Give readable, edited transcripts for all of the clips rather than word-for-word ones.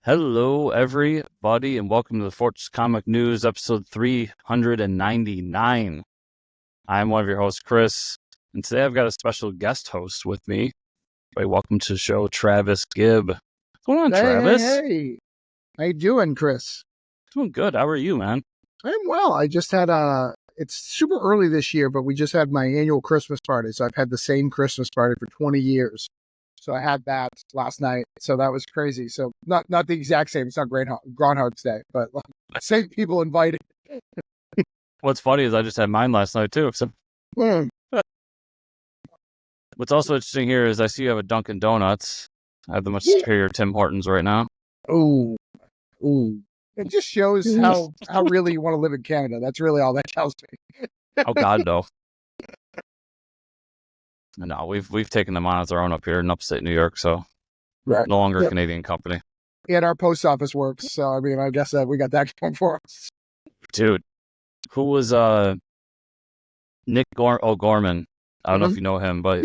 Hello, everybody, and welcome to the Fortress Comic News, episode 399. I'm one of your hosts, Chris, and today I've got a special guest host with me. Welcome to the show, Travis Gibb. What's going on, Travis? Hey. How you doing, Chris? Doing good. How are you, man? I'm well. I just had it's super early this year, but we just had my annual Christmas party. So I've had the same Christmas party for 20 years. So I had that last night. So that was crazy. So not the exact same. It's not Groundhog's Day, but same people invited. What's funny is I just had mine last night, too. So what's also interesting here is I see you have a Dunkin' Donuts. I have the much superior Tim Hortons right now. Ooh. It just shows how really you want to live in Canada. That's really all that tells me. Oh, God, no. No, we've taken them on as our own up here in upstate New York, so right. No longer a Canadian company. Yeah, and our post office works, so I mean, I guess we got that going for us. Dude, who was Nick Gorman? I don't know if you know him, but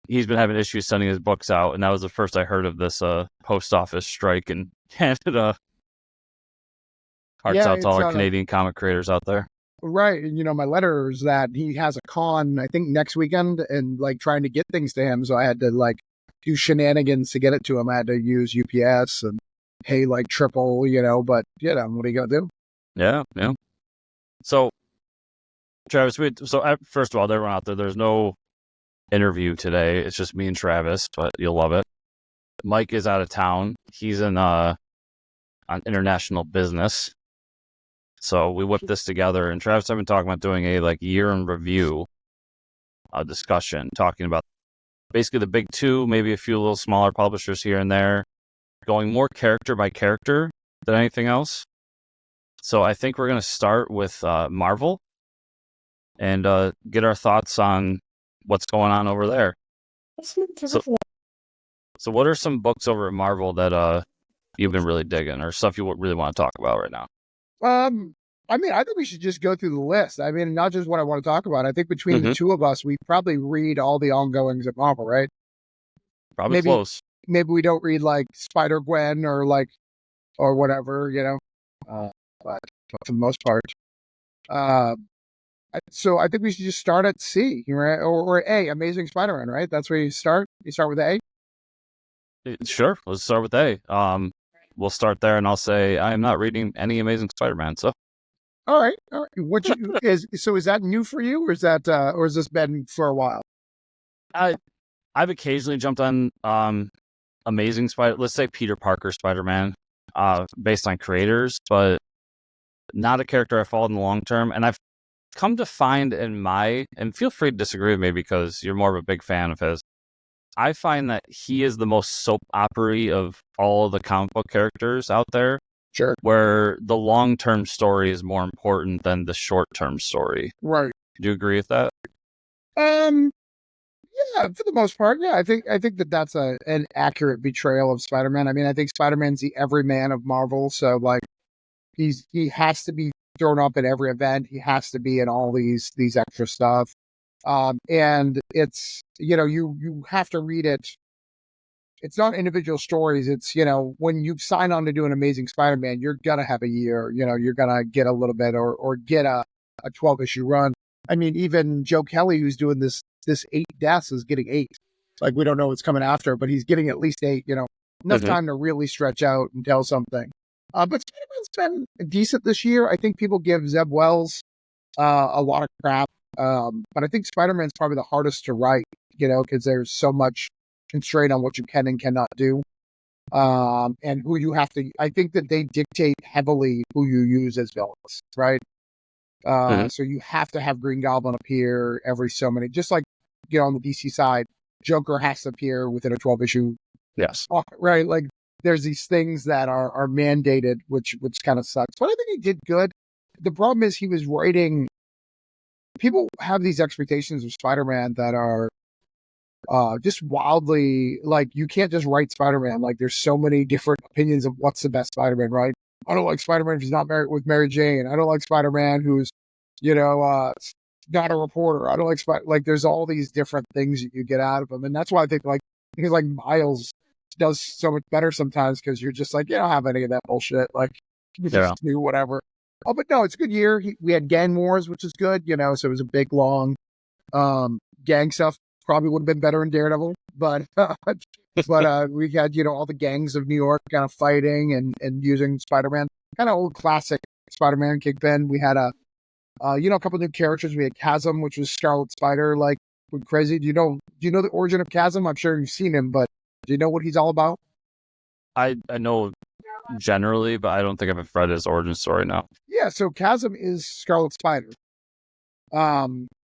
he's been having issues sending his books out, and that was the first I heard of this post office strike in Canada. Hearts out to all our Canadian comic creators out there. Right. And, my letter is that he has a con, I think, next weekend and, trying to get things to him. So I had to, do shenanigans to get it to him. I had to use UPS and pay, triple, but, what are you going to do? Yeah. So, Travis, first of all, everyone out there, there's no interview today. It's just me and Travis, but you'll love it. Mike is out of town. He's on international business. So we whipped this together, and Travis and I have been talking about doing a year in review discussion, talking about basically the big two, maybe a few little smaller publishers here and there, going more character by character than anything else. So I think we're going to start with Marvel and get our thoughts on what's going on over there. So what are some books over at Marvel that you've been really digging, or stuff you really want to talk about right now? I think we should just go through the list. I mean, not just what I want to talk about. I think between the two of us, we probably read all the ongoings at Marvel, right? Probably close. Maybe we don't read Spider-Gwen or whatever, but for the most part. So I think we should just start at C, right? Or A, Amazing Spider-Man, right? That's where you start. You start with A? Sure. Let's start with A. We'll start there, and I'll say I am not reading any Amazing Spider-Man. So, all right. Is that new for you, or is that, or has this been for a while? I've occasionally jumped on Amazing Spider. Let's say Peter Parker Spider-Man, based on creators, but not a character I followed in the long term. And I've come to find and feel free to disagree with me because you're more of a big fan of his. I find that he is the most soap opera-y of all the comic book characters out there. Sure. Where the long-term story is more important than the short-term story. Right. Do you agree with that? Yeah, for the most part. Yeah, I think that's an accurate portrayal of Spider-Man. I mean, I think Spider-Man's the everyman of Marvel. So he has to be thrown up at every event. He has to be in all these extra stuff. And it's, you have to read it. It's not individual stories. It's, when you sign on to do an Amazing Spider-Man, you're going to have a year, you're going to get a little bit or get a 12-issue run. I mean, even Joe Kelly, who's doing this 8 deaths, is getting 8. We don't know what's coming after, but he's getting at least 8, enough time to really stretch out and tell something. But Spider-Man's been decent this year. I think people give Zeb Wells a lot of crap. But I think Spider-Man's probably the hardest to write, because there's so much constraint on what you can and cannot do. And who you have to, I think that they dictate heavily who you use as villains, right? So you have to have Green Goblin appear every so many, just on the DC side, Joker has to appear within a 12-issue. Yes. Right. There's these things that are mandated, which kind of sucks. But I think he did good. The problem is he was writing. People have these expectations of Spider-Man that are just wildly, you can't just write Spider-Man. There's so many different opinions of what's the best Spider-Man, right? I don't like Spider-Man if he's not married with Mary Jane. I don't like Spider-Man who's, not a reporter. I don't like there's all these different things that you get out of him. And that's why I think, because Miles does so much better sometimes because you're just like, you don't have any of that bullshit. Like, you just do whatever. Oh, but no, it's a good year. We had gang wars, which is good, so it was a big, long gang stuff. Probably would have been better in Daredevil, but we had, all the gangs of New York kind of fighting and using Spider-Man, kind of old classic Spider-Man Kingpin. We had a couple new characters. We had Chasm, which was Scarlet Spider, like went crazy. Do you know the origin of Chasm? I'm sure you've seen him, but do you know what he's all about? I know generally, but I don't think I've read his origin story now. Yeah, so Chasm is Scarlet Spider.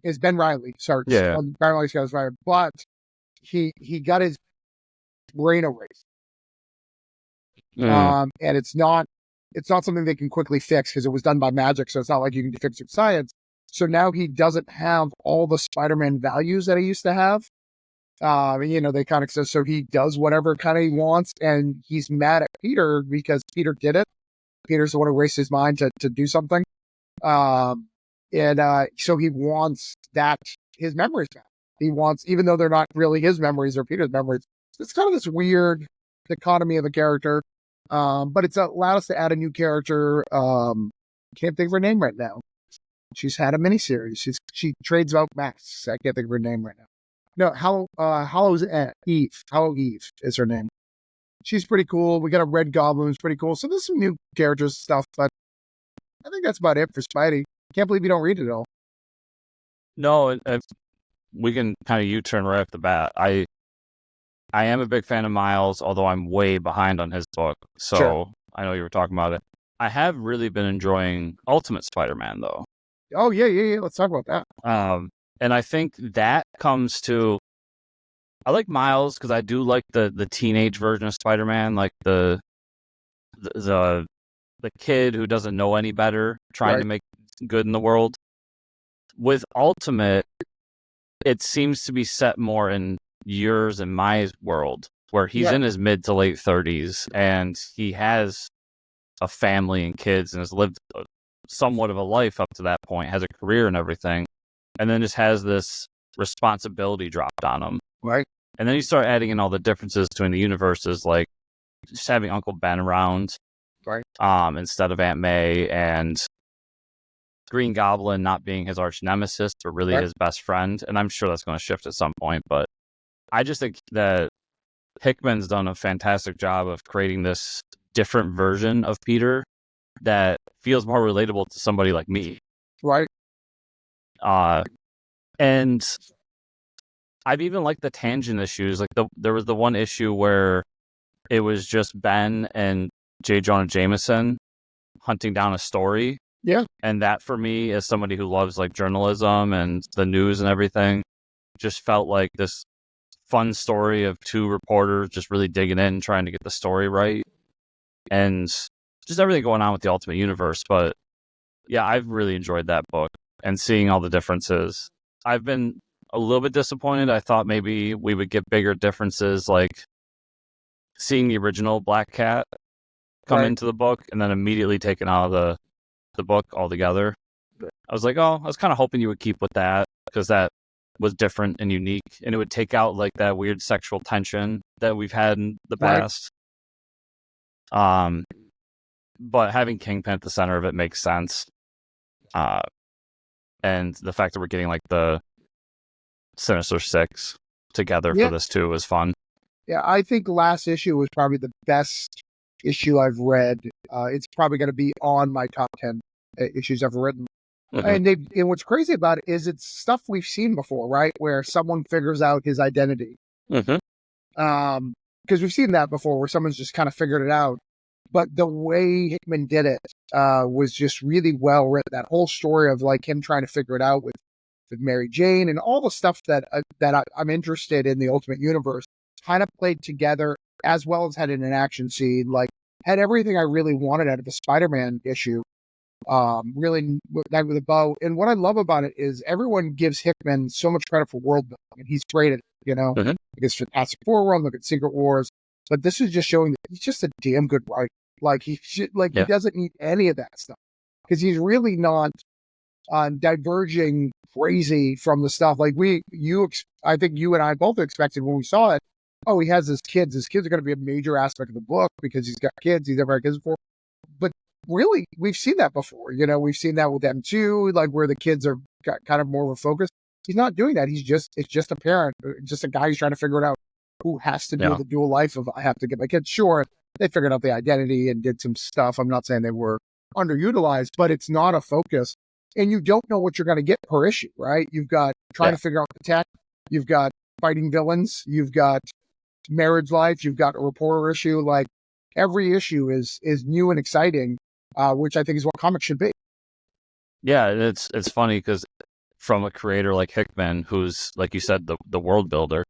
Is Ben Reilly. Sorry, yeah. Ben Reilly Scarlet Spider, but he got his brain erased. And it's not something they can quickly fix because it was done by magic, so it's not like you can fix it with science. So now he doesn't have all the Spider-Man values that he used to have. They kind of said, so he does whatever kind of he wants, and he's mad at Peter because Peter did it. Peter's the one who raced his mind to do something. So he wants his memories back. He wants, even though they're not really his memories or Peter's memories, it's kind of this weird dichotomy of a character. But it's allowed us to add a new character. Can't think of her name right now. She's had a miniseries. She trades out masks. I can't think of her name right now. No, Hallow Eve is her name. She's pretty cool. We got a Red Goblin, who's pretty cool. So there's some new characters stuff, but I think that's about it for Spidey. Can't believe you don't read it all. No, we can kind of U-turn right off the bat. I am a big fan of Miles, although I'm way behind on his book. So sure. I know you were talking about it. I have really been enjoying Ultimate Spider-Man, though. Oh, yeah. Let's talk about that. And I think that comes to... I like Miles because I do like the teenage version of Spider-Man, like the kid who doesn't know any better, trying to make good in the world. With Ultimate, it seems to be set more in yours and my world, where he's in his mid to late 30s, and he has a family and kids and has lived somewhat of a life up to that point, has a career and everything, and then just has this responsibility dropped on him. Right. And then you start adding in all the differences between the universes, like just having Uncle Ben around, instead of Aunt May, and Green Goblin not being his arch nemesis, but really his best friend. And I'm sure that's going to shift at some point, but I just think that Hickman's done a fantastic job of creating this different version of Peter that feels more relatable to somebody like me. Right. And I've even liked the tangent issues. Like there was the one issue where it was just Ben and J. Jonah Jameson hunting down a story. Yeah. And that for me, as somebody who loves like journalism and the news and everything, just felt like this fun story of two reporters just really digging in, trying to get the story right. And just everything going on with the Ultimate Universe. But yeah, I've really enjoyed that book and seeing all the differences. I've been a little bit disappointed. I thought maybe we would get bigger differences, like seeing the original Black Cat come into the book and then immediately taken out of the book altogether. I was like, I was kind of hoping you would keep with that, because that was different and unique, and it would take out like that weird sexual tension that we've had in the past. But having Kingpin at the center of it makes sense. And the fact that we're getting like the Sinister Six together for this too was fun. Yeah, I think last issue was probably the best issue I've read. It's probably going to be on my top 10 issues I've written. Mm-hmm. And what's crazy about it is it's stuff we've seen before, right? Where someone figures out his identity. Mm-hmm. Because we've seen that before, where someone's just kind of figured it out. But the way Hickman did it was just really well written. That whole story of like him trying to figure it out with Mary Jane and all the stuff that I'm interested in the Ultimate Universe kind of played together, as well as had an action scene, like had everything I really wanted out of the Spider-Man issue. Really that with a bow. And what I love about it is everyone gives Hickman so much credit for world building, and he's great at it, Mm-hmm. Like it's Fantastic Four World, look at Secret Wars. But this is just showing that he's just a damn good writer. Like he doesn't need any of that stuff, because he's really not diverging crazy from the stuff like I think you and I both expected when we saw it. oh, he has his kids. His kids are going to be a major aspect of the book because he's got kids. He's never had kids before. But really, we've seen that before. We've seen that with them too, like where the kids are kind of more of a focus. He's not doing that. It's just a parent, just a guy who's trying to figure it out, who has to do the dual life of, I have to get my kids. Sure, they figured out the identity and did some stuff. I'm not saying they were underutilized, but it's not a focus. And you don't know what you're going to get per issue, right? You've got trying to figure out the tech. You've got fighting villains. You've got marriage life. You've got a reporter issue. Like every issue is new and exciting, which I think is what comics should be. Yeah, it's funny because from a creator like Hickman, who's, like you said, the world builder,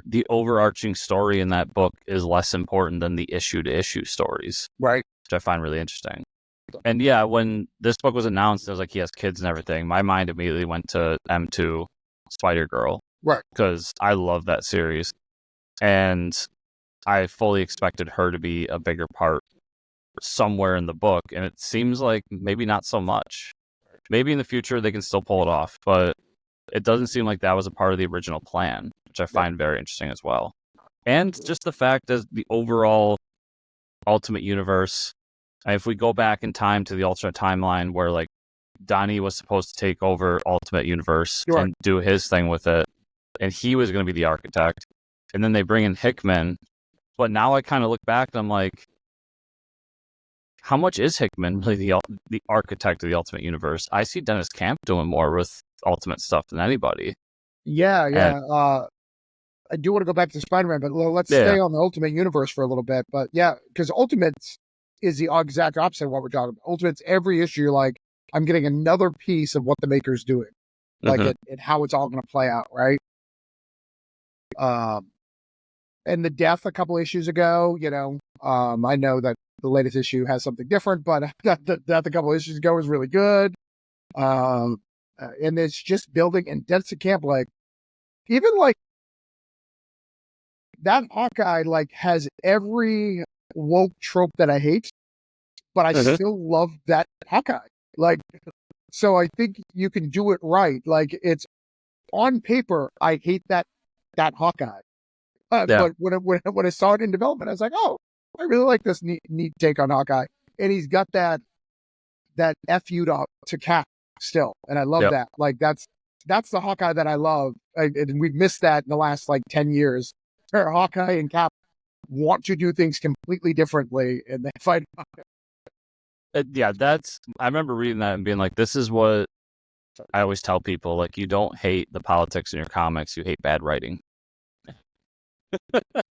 the overarching story in that book is less important than the issue-to-issue stories. Right. Which I find really interesting. And yeah, when this book was announced, it was like he has kids and everything. My mind immediately went to M2, Spider-Girl. Right. Because I love that series. And I fully expected her to be a bigger part somewhere in the book. And it seems like maybe not so much. Maybe in the future they can still pull it off, but it doesn't seem like that was a part of the original plan, which I find very interesting as well. And just the fact that the overall Ultimate Universe, if we go back in time to the alternate timeline where like Donnie was supposed to take over Ultimate Universe and do his thing with it, and he was going to be the architect, and then they bring in Hickman. But now I kind of look back and I'm like, how much is Hickman really the architect of the Ultimate Universe? I see Dennis Camp doing more with Ultimate stuff than anybody. Yeah. I do want to go back to Spider-Man, but let's stay on the Ultimate Universe for a little bit. But yeah, because Ultimate is the exact opposite of what we're talking about. Ultimate's every issue, you're like, I'm getting another piece of what the maker's doing, like and how it's all going to play out, right? And the death a couple issues ago, I know that the latest issue has something different, but the death a couple issues ago was really good. And it's just building, and Dennis Camp, like, even like that Hawkeye, like, has every woke trope that I hate, but I still love that Hawkeye. Like, so I think you can do it right. Like, it's on paper, I hate that Hawkeye. But when I saw it in development, I was like, oh, I really like this neat take on Hawkeye. And he's got that FU to Cap still. And I love that. Like, that's the Hawkeye that I love. And we've missed that in the last, like, 10 years. Where Hawkeye and Cap want to do things completely differently, and they fight. I remember reading that and being like, this is what I always tell people. Like, you don't hate the politics in your comics, you hate bad writing.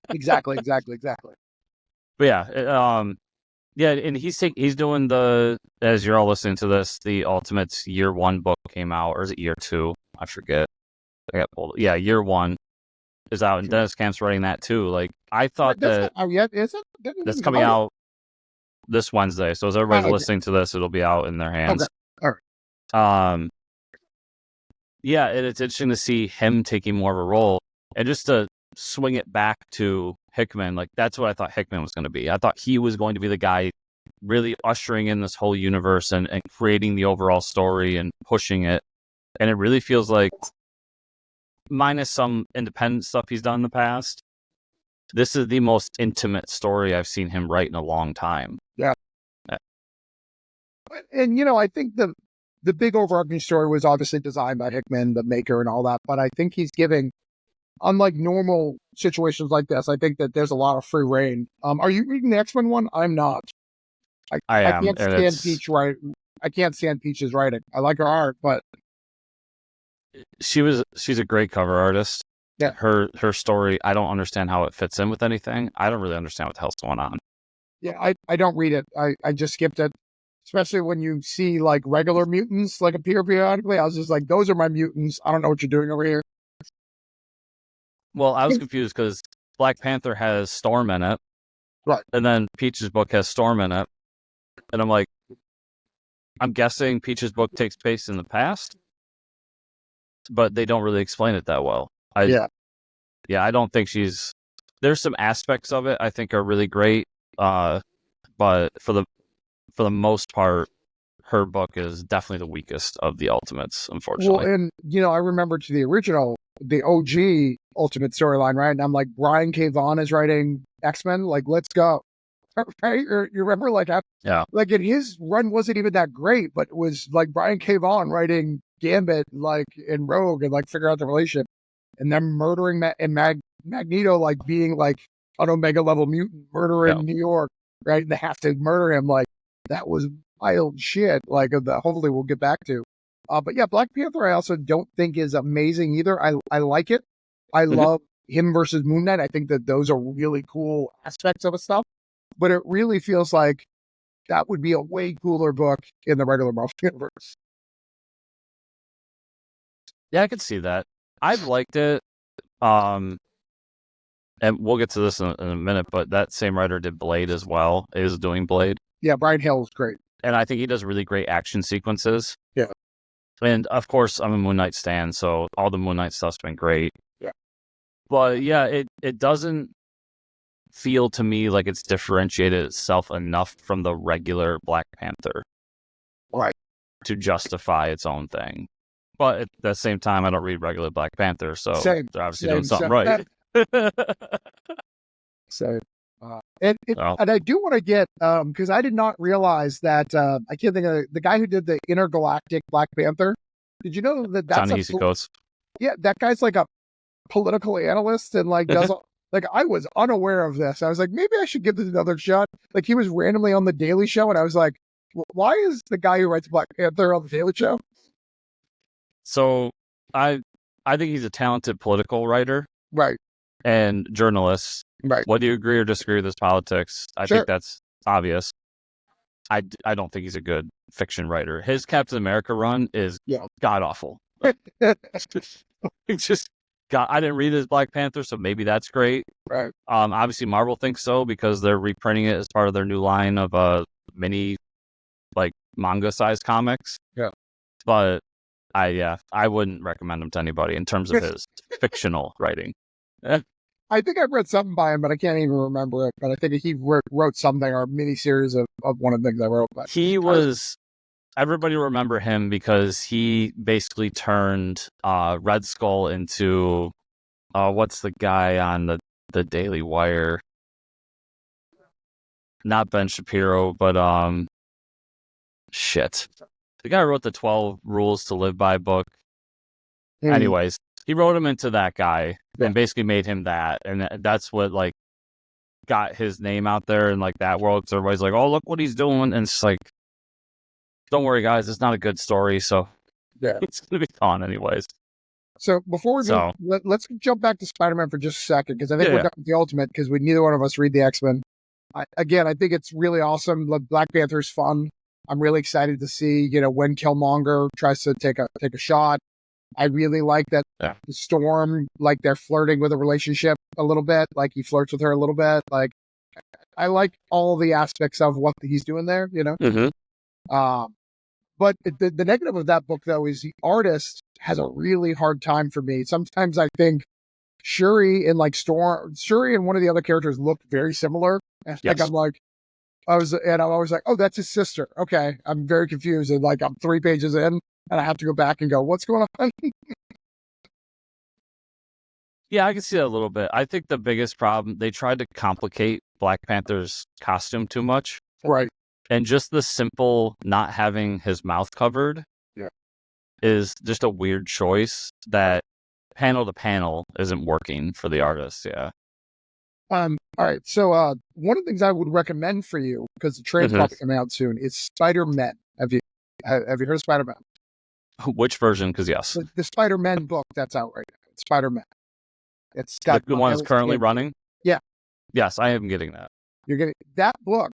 Exactly. But and he's doing as you're all listening to this, the Ultimates Year 1 book came out, or is it Year 2? I forget. I got pulled. Yeah, Year 1 is out, and Dennis Camp's writing that too. Like, I thought that is it? That's coming out this Wednesday. So as everybody's listening to this, it'll be out in their hands. Okay. All right. Yeah, it's interesting to see him taking more of a role, and just to swing it back to Hickman. Like, that's what I thought Hickman was going to be. I thought he was going to be the guy really ushering in this whole universe and creating the overall story and pushing it. And it really feels like, minus some independent stuff he's done in the past, this is the most intimate story I've seen him write in a long time. Yeah. And, I think the big overarching story was obviously designed by Hickman, the maker and all that. But I think he's giving, unlike normal situations like this, I think that there's a lot of free reign. Are you reading the X-Men one? I'm not. I am. Can't stand Peach I can't stand Peach's writing. I like her art, but she's a great cover artist. Yeah. Her story, I don't understand how it fits in with anything. I don't really understand what the hell's going on. Yeah, I don't read it. I just skipped it. Especially when you see like regular mutants like appear periodically. I was just like, those are my mutants. I don't know what you're doing over here. Well, I was confused because Black Panther has Storm in it. Right. And then Peach's book has Storm in it. And I'm like, I'm guessing Peach's book takes place in the past, but they don't really explain it that well. I don't think there's some aspects of it I think are really great. But for the most part, her book is definitely the weakest of the Ultimates, unfortunately. Well, and I remember to the original, the OG, Ultimate storyline, right? And I'm like, Brian K. Vaughan is writing X-Men. Like, let's go. Right? You remember, like, Yeah. like in his run wasn't even that great, but it was like Brian K. Vaughan writing Gambit, like in Rogue, and like figure out the relationship, and them murdering Magneto, like being like an Omega level mutant murdering New York, right? And they have to murder him. Like, that was wild shit. Like, hopefully we'll get back to. But yeah, Black Panther I also don't think is amazing either. I like it. I love him versus Moon Knight. I think that those are really cool aspects of his stuff. But it really feels like that would be a way cooler book in the regular Marvel universe. Yeah, I could see that. I've liked it. And we'll get to this in a minute, but that same writer did Blade as well, is doing Blade. Yeah, Brian Hill is great. And I think he does really great action sequences. Yeah. And of course, I'm a Moon Knight stan, so all the Moon Knight stuff's been great. Yeah. But yeah, it doesn't feel to me like it's differentiated itself enough from the regular Black Panther. Right. To justify its own thing. But at the same time, I don't read regular Black Panther, so they're obviously doing something right. And I do want to get, because I did not realize that, I can't think of the guy who did the Intergalactic Black Panther. Did you know that that's yeah, that guy's like a political analyst and like does like, I was unaware of this. I was like, maybe I should give this another shot. Like, he was randomly on the Daily Show, and I was like, why is the guy who writes Black Panther on the Daily Show? So I think he's a talented political writer, right, and journalist. Right. Whether you agree or disagree with his politics, I think that's obvious. I don't think he's a good fiction writer. His Captain America run is god awful. It's just God. I didn't read his Black Panther, so maybe that's great. Right. Obviously Marvel thinks so because they're reprinting it as part of their new line of mini, like, manga-sized comics. Yeah. But I wouldn't recommend him to anybody in terms of his fictional writing. I think I've read something by him, but I can't even remember it. But I think he wrote something or a mini-series of one of the things I wrote. But everybody remember him because he basically turned Red Skull into, what's the guy on the Daily Wire? Not Ben Shapiro, but shit. The guy who wrote the 12 Rules to Live By book. Anyways, he wrote him into that guy and basically made him that. And that's what, like, got his name out there in, like, that world. Because everybody's like, oh, look what he's doing. And it's like, don't worry, guys. It's not a good story. So it's going to be gone anyways. So before we move, let's jump back to Spider-Man for just a second. Because I think we're done with the Ultimate because neither one of us read the X-Men. I think it's really awesome. Black Panther's fun. I'm really excited to see, when Killmonger tries to take a shot. I really like that Storm, like, they're flirting with a relationship a little bit. Like, he flirts with her a little bit. Like, I like all the aspects of what he's doing there, But the negative of that book, though, is the artist has a really hard time for me. Sometimes I think Shuri and one of the other characters look very similar. Like, I'm like, I'm always like, oh, that's his sister. Okay. I'm very confused. And like, I'm 3 pages in and I have to go back and go, what's going on? Yeah, I can see that a little bit. I think the biggest problem, they tried to complicate Black Panther's costume too much. Right. And just the simple not having his mouth covered is just a weird choice that panel to panel isn't working for the artist. Yeah. All right. So one of the things I would recommend for you, because the trade's probably coming out soon, is Spider-Man. Have you heard of Spider-Man? Which version? Because yes. The Spider-Man book that's out right now. Spider-Man. It's got the one that's currently running? Yeah. Yes, I am getting that. You're getting that book.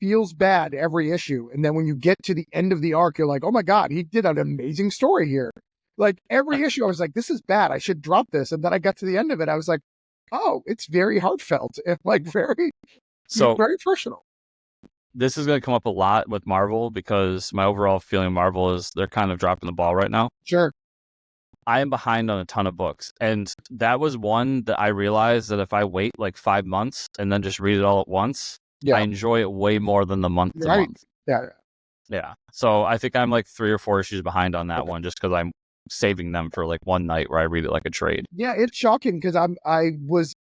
Feels bad every issue. And then when you get to the end of the arc, you're like, oh my God, he did an amazing story here. Like, every issue, I was like, this is bad. I should drop this. And then I got to the end of it. I was like, oh, it's very heartfelt and like very personal. This is going to come up a lot with Marvel because my overall feeling of Marvel is they're kind of dropping the ball right now. Sure. I am behind on a ton of books. And that was one that I realized that if I wait like 5 months and then just read it all at once, I enjoy it way more than the month to month. Yeah. Yeah. So I think I'm like 3 or 4 issues behind on that one just because I'm saving them for like one night where I read it like a trade. Yeah, it's shocking because I was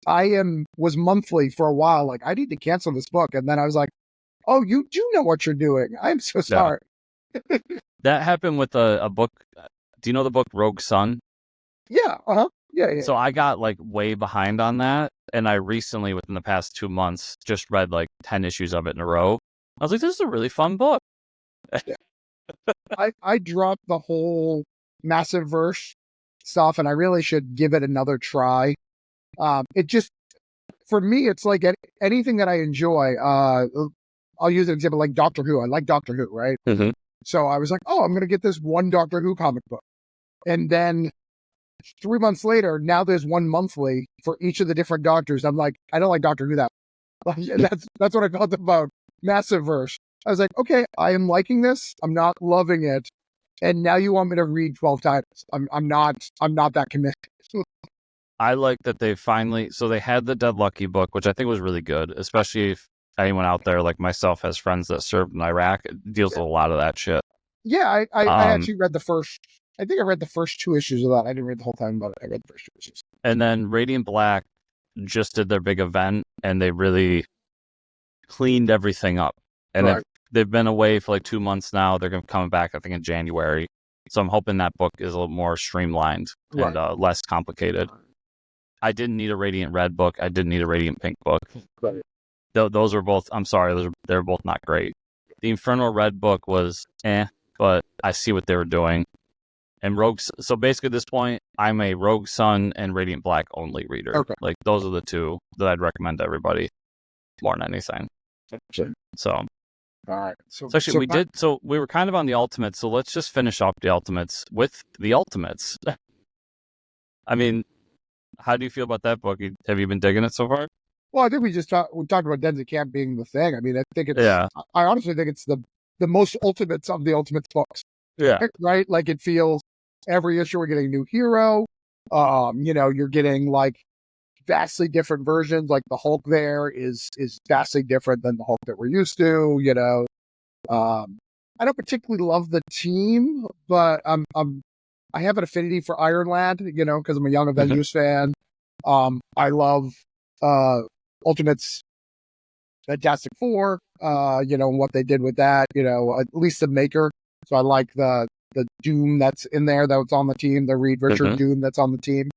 monthly for a while. Like, I need to cancel this book, and then I was like, oh, you do know what you're doing. I'm so sorry. That happened with a book. Do you know the book Rogue Sun? Yeah. Yeah. So I got like way behind on that, and I recently, within the past 2 months, just read like 10 issues of it in a row. I was like, this is a really fun book. I dropped the whole massive verse stuff, and I really should give it another try. It just, for me, it's like anything that I enjoy. I'll use an example like Doctor Who. I like Doctor Who, right? Mm-hmm. So I was like, oh, I'm going to get this one Doctor Who comic book. And then 3 months later, now there's one monthly for each of the different doctors. I'm like, I don't like Doctor Who that much. That's what I felt about Massive Verse. I was like, okay, I am liking this. I'm not loving it. And now you want me to read 12 titles. I'm not that committed. I like that they finally, so they had the Dead Lucky book, which I think was really good, especially if anyone out there like myself has friends that served in Iraq. It deals with a lot of that shit. Yeah, I actually read the first, I think I read the first 2 issues of that. I didn't read the whole time, but I read the first 2 issues. And then Radiant Black just did their big event, and they really cleaned everything up. And they've been away for like 2 months now. They're going to come back, I think, in January. So I'm hoping that book is a little more streamlined and less complicated. I didn't need a Radiant Red book. I didn't need a Radiant Pink book. Right. Those were both, I'm sorry, they're both not great. The Infernal Red book was but I see what they were doing. And so basically at this point, I'm a Rogue Sun and Radiant Black only reader. Okay. Like, those are the 2 that I'd recommend to everybody more than anything. Sure. So, all right. So actually, we were kind of on the Ultimates, so let's just finish up the Ultimates with the Ultimates. I mean, how do you feel about that book? Have you been digging it so far? Well, I think we talked about Denzel Camp being the thing. I mean, I think it's, I honestly think it's the most Ultimates of the Ultimates books. Yeah. Right? Like, it feels every issue we're getting a new hero. You're getting like vastly different versions. Like, the Hulk there is vastly different than the Hulk that we're used to, I don't particularly love the team, but I have an affinity for Iron Lad, because I'm a young Avengers fan. I love Ultimates Fantastic Four, what they did with that, at least the Maker. So I like the Doom that's in there, that's on the team, the Reed Richard Doom that's on the team.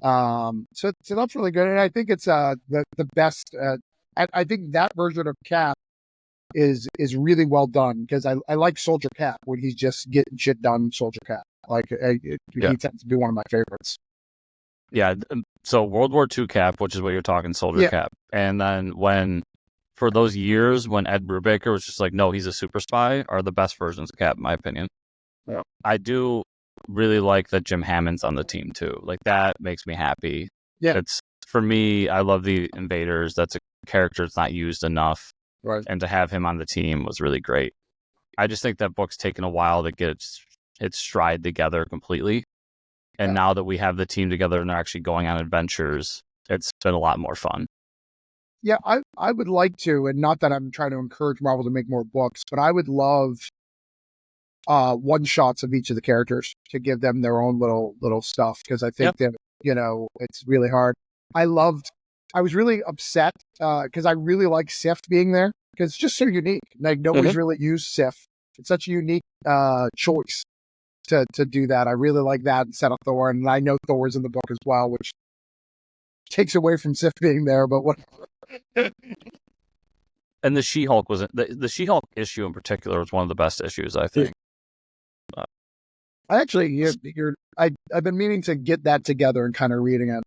So that's really good. And I think it's the best. I think that version of Cap is really well done, because I like Soldier Cap when he's just getting shit done. Soldier Cap, like he tends to be one of my favorites. Yeah. So World War II Cap, which is what you're talking, Soldier Cap, and then for those years when Ed Brubaker was just like, no, he's a super spy, are the best versions of Cap, in my opinion. Yeah. I do really like that Jim Hammond's on the team too. Like, that makes me happy. Yeah. It's, for me, I love the Invaders. That's a character that's not used enough. Right. And to have him on the team was really great. I just think that book's taken a while to get its stride together completely. And now that we have the team together and they're actually going on adventures, it's been a lot more fun. Yeah, I would like to, and not that I'm trying to encourage Marvel to make more books, but I would love one-shots of each of the characters to give them their own little stuff, because I think that, it's really hard. I was really upset because I really like Sif being there, because it's just so unique. Like, nobody's really used Sif. It's such a unique choice to do that. I really like that instead of Thor, and I know Thor's in the book as well, which takes away from Sif being there, but what. And the She-Hulk the She-Hulk issue in particular was one of the best issues, I think. I actually, I've been meaning to get that together and kind of reading it.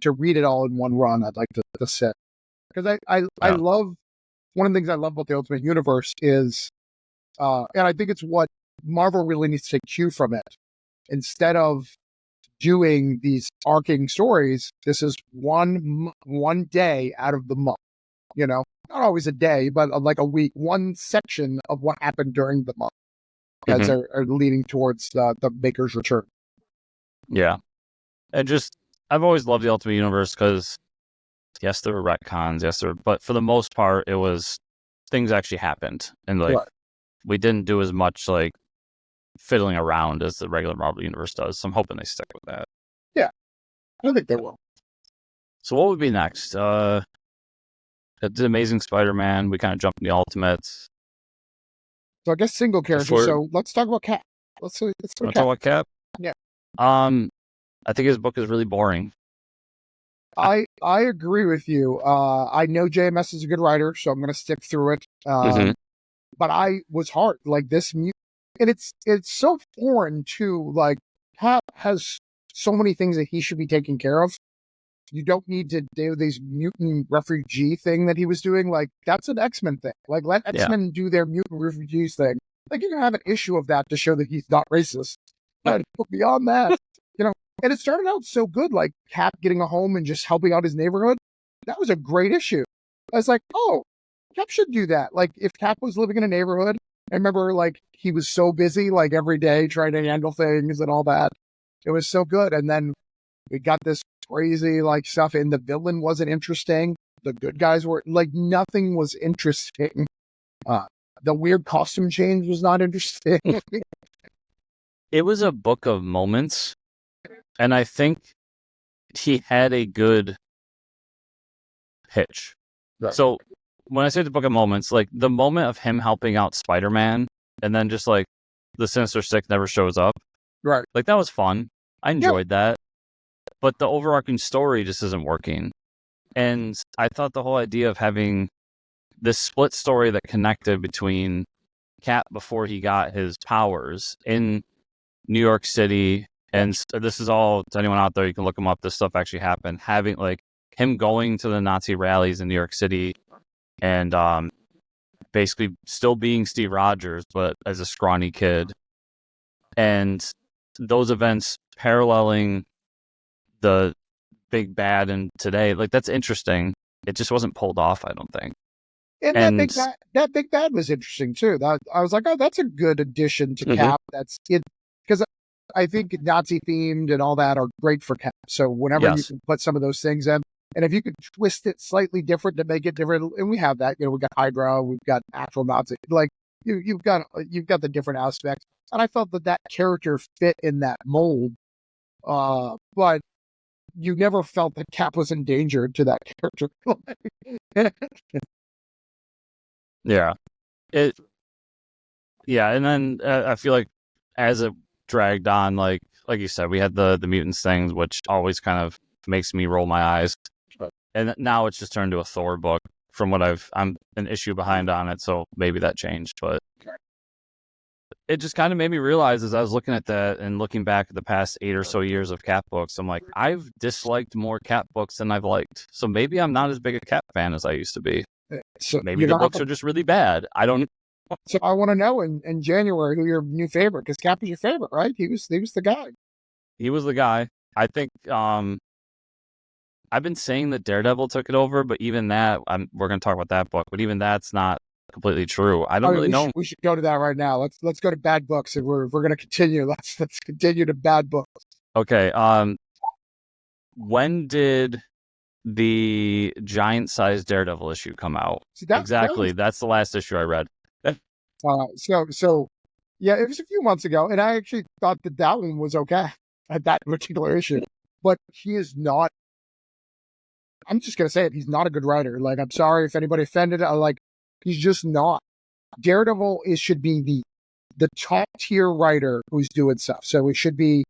To read it all in one run, I'd like to sit, because I love, one of the things I love about the Ultimate Universe is, and I think it's what Marvel really needs to take cue from it. Instead of doing these arcing stories, this is one day out of the month. Not always a day, but like a week, one section of what happened during the month, as are leading towards the Maker's return. Yeah. And I've always loved the Ultimate Universe because, yes, there were retcons, but for the most part, it was things actually happened. And we didn't do as much like fiddling around as the regular Marvel Universe does. So I'm hoping they stick with that. Yeah, I think they will. So what would be next? That did Amazing Spider-Man. We kind of jumped in the Ultimates. So I guess single character. So let's talk about Cap. Let's talk about Cap. Yeah. I think his book is really boring. I agree with you. I know JMS is a good writer, so I'm going to stick through it. But I was hard like this, and it's so foreign too. Like Cap has so many things that he should be taking care of. You don't need to do these mutant refugee thing that he was doing. Like that's an X-Men thing. Like let X-Men do their mutant refugees thing. Like you can have an issue of that to show that he's not racist. But beyond that, and it started out so good, like Cap getting a home and just helping out his neighborhood. That was a great issue. I was like, oh, Cap should do that. Like if Cap was living in a neighborhood, I remember like he was so busy, like every day trying to handle things and all that. It was so good. And then we got this crazy like stuff, and the villain wasn't interesting. The good guys were like nothing was interesting. The weird costume change was not interesting. It was a book of moments, and I think he had a good pitch. Right. So when I say the book of moments, like the moment of him helping out Spider-Man, and then just like the Sinister Six never shows up. Right. Like that was fun. I enjoyed that. But the overarching story just isn't working. And I thought the whole idea of having this split story that connected between Cap before he got his powers in New York City, and this is all to anyone out there, you can look him up, this stuff actually happened, having like him going to the Nazi rallies in New York City and basically still being Steve Rogers, but as a scrawny kid. And those events paralleling the big bad and today, like that's interesting. It just wasn't pulled off, I don't think. And that big bad was interesting too. I was like, oh, that's a good addition to Cap. That's it, because I think Nazi themed and all that are great for Cap. So whenever you can put some of those things in, and if you could twist it slightly different to make it different, and we have that. We got Hydra, we've got actual Nazi. Like you've got the different aspects, and I felt that character fit in that mold. But you never felt that Cap was endangered to that character. Yeah. And then I feel like as it dragged on, like you said, we had the mutants things, which always kind of makes me roll my eyes. And now it's just turned to a Thor book from what I'm an issue behind on it, so maybe that changed, but it just kind of made me realize as I was looking at that and looking back at the past 8 or so years of Cap books, I'm like, I've disliked more Cap books than I've liked. So maybe I'm not as big a Cap fan as I used to be. So maybe the books are just really bad. I don't. So I want to know in January who your new favorite, because Cap is your favorite, right? He was the guy. He was the guy. I think I've been saying that Daredevil took it over, but even that, we're going to talk about that book, but even that's not completely true. I don't really know. We should go to that right now. Let's go to bad books, and we're going to continue. Let's continue to bad books. Okay. When did the giant-sized Daredevil issue come out? Exactly. That's the last issue I read. So yeah, it was a few months ago, and I actually thought that one was okay at that particular issue. But he is not. I'm just gonna say it. He's not a good writer. Like, I'm sorry if anybody offended. He's just not. Daredevil should be the top tier writer who's doing stuff. So it should be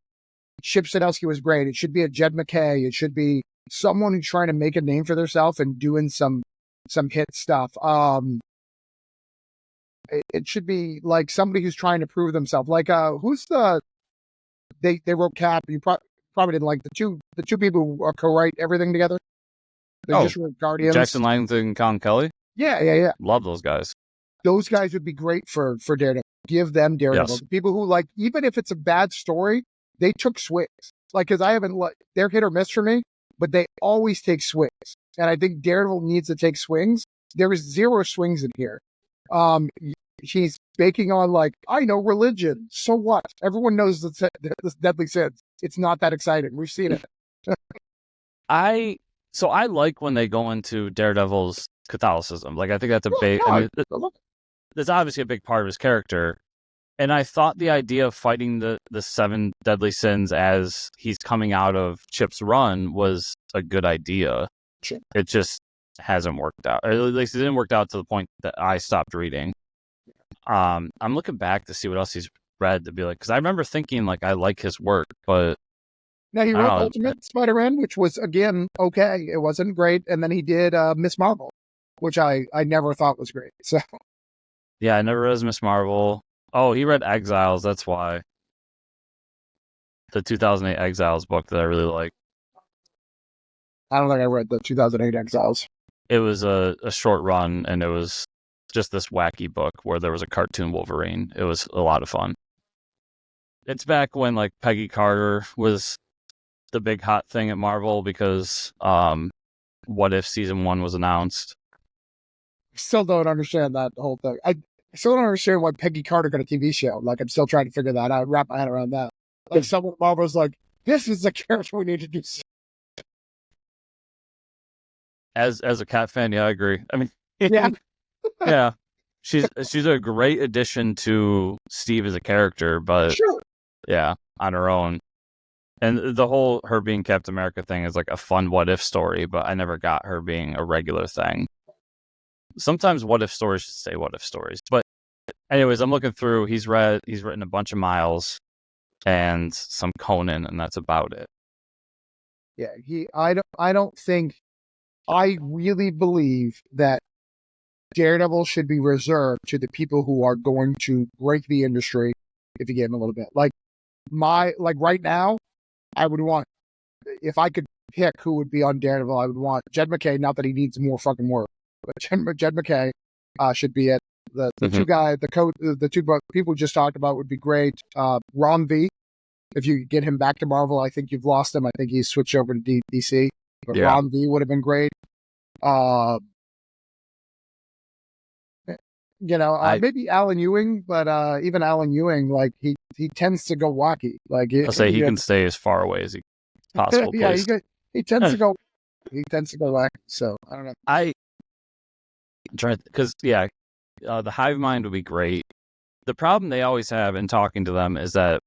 Chip Zdarsky was great. It should be a Jed McKay. It should be someone who's trying to make a name for themselves and doing some hit stuff. It should be like somebody who's trying to prove themselves. Like who's they wrote Cap. You probably didn't like the two people who co-write everything together. They just wrote Guardians. Jackson Langdon and Colin Kelly. Yeah. Love those guys. Those guys would be great for Daredevil. Give them Daredevil. Yes. People who like, even if it's a bad story, they took swings. Like, because I haven't they're hit or miss for me, but they always take swings. And I think Daredevil needs to take swings. There is 0 swings in here. She's baking on like, I know religion. So what? Everyone knows the deadly sins. It's not that exciting. We've seen it. I like when they go into Daredevil's Catholicism. Like, I think that's a big. That's obviously a big part of his character. And I thought the idea of fighting the seven deadly sins as he's coming out of Chip's run was a good idea. Sure. It just hasn't worked out. Or at least it didn't work out to the point that I stopped reading. I'm looking back to see what else he's read to be like, because I remember thinking like I like his work, but Now he I don't wrote know. Ultimate Spider-Man, which was again okay. It wasn't great, and then he did Miss Marvel, which I never thought was great. So Yeah, I never read Miss Marvel. Oh, he read Exiles. That's why. The 2008 Exiles book that I really like. I don't think I read the 2008 Exiles. It was a short run, and it was just this wacky book where there was a cartoon Wolverine. It was a lot of fun. It's back when like Peggy Carter was the big hot thing at Marvel because What If Season 1 was announced. Still don't understand that whole thing. I still don't understand why Peggy Carter got a TV show. Like, I'm still trying to figure that out, wrap my head around that. Like, someone at Marvel's like, this is the character we need to do. As a cat fan, yeah, I agree. I mean, Yeah. yeah, she's a great addition to Steve as a character, but Sure. yeah, on her own. And the whole her being Captain America thing is like a fun what if story, but I never got her being a regular thing. Sometimes what if stories should say what if stories. But anyways, I'm looking through. He's written a bunch of Miles and some Conan, and that's about it. Yeah, I don't think, I really believe that Daredevil should be reserved to the people who are going to break the industry if you give him a little bit. Like right now, I would want, if I could pick who would be on Daredevil, I would want Jed McKay, not that he needs more fucking work, but Jed McKay should be it. The two guys, the two people we just talked about would be great. Ron V, if you get him back to Marvel, I think you've lost him. I think he's switched over to DC. But Yeah. Ron V would have been great. Maybe Alan Ewing, but even Alan Ewing, like he tends to go wacky. Like I'll say he can stay as far away as he possible. yeah, he tends to go. He tends to go wacky. So I don't know. I try because the Hive Mind would be great. The problem they always have in talking to them is that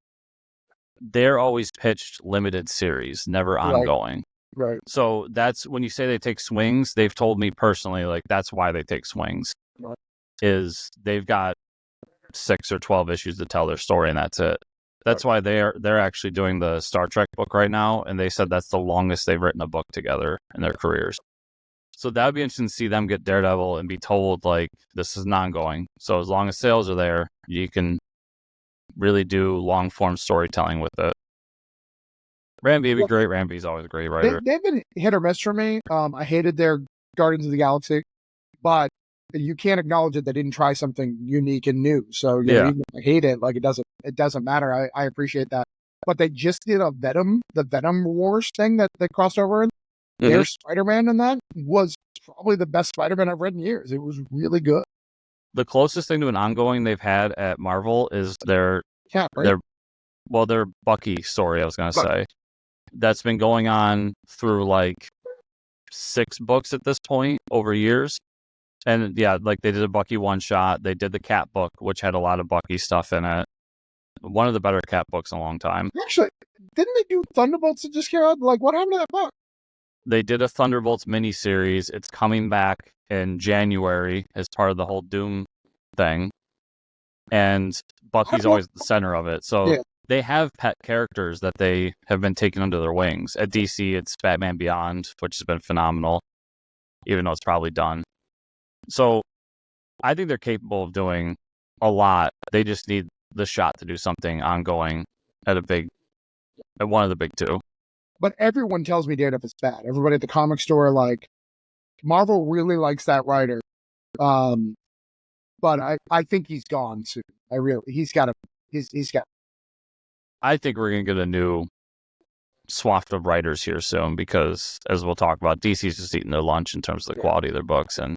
they're always pitched limited series, never ongoing. Right. So that's when you say they take swings. They've told me personally, like that's why they take swings. Right. Is they've got 6 or 12 issues to tell their story, and that's it. That's why they're actually doing the Star Trek book right now, and they said that's the longest they've written a book together in their careers. So that would be interesting to see them get Daredevil and be told like this is non-ongoing. So as long as sales are there, you can really do long form storytelling with it. Ramby would be great. Ramby's always a great writer. They've been hit or miss for me. I hated their Guardians of the Galaxy, but you can't acknowledge that they didn't try something unique and new. So even if I hate it, like it doesn't matter. I appreciate that. But they just did the Venom Wars thing that they crossed over in. Their Spider-Man in that was probably the best Spider-Man I've read in years. It was really good. The closest thing to an ongoing they've had at Marvel is their Bucky story, I was going to say. That's been going on through like 6 books at this point over years. And yeah, like they did a Bucky one-shot. They did the Cat book, which had a lot of Bucky stuff in it. One of the better Cat books in a long time. Actually, didn't they do Thunderbolts that just came out? Like, what happened to that book? They did a Thunderbolts miniseries. It's coming back in January as part of the whole Doom thing. And Bucky's always at the center of it. So they have pet characters that they have been taking under their wings. At DC, it's Batman Beyond, which has been phenomenal, even though it's probably done. So I think they're capable of doing a lot. They just need the shot to do something ongoing at one of the big 2. But everyone tells me Daredevil's bad. Everybody at the comic store, like, Marvel really likes that writer. But I think he's gone soon. He's got. I think we're going to get a new swath of writers here soon because, as we'll talk about, DC's just eating their lunch in terms of the quality of their books. And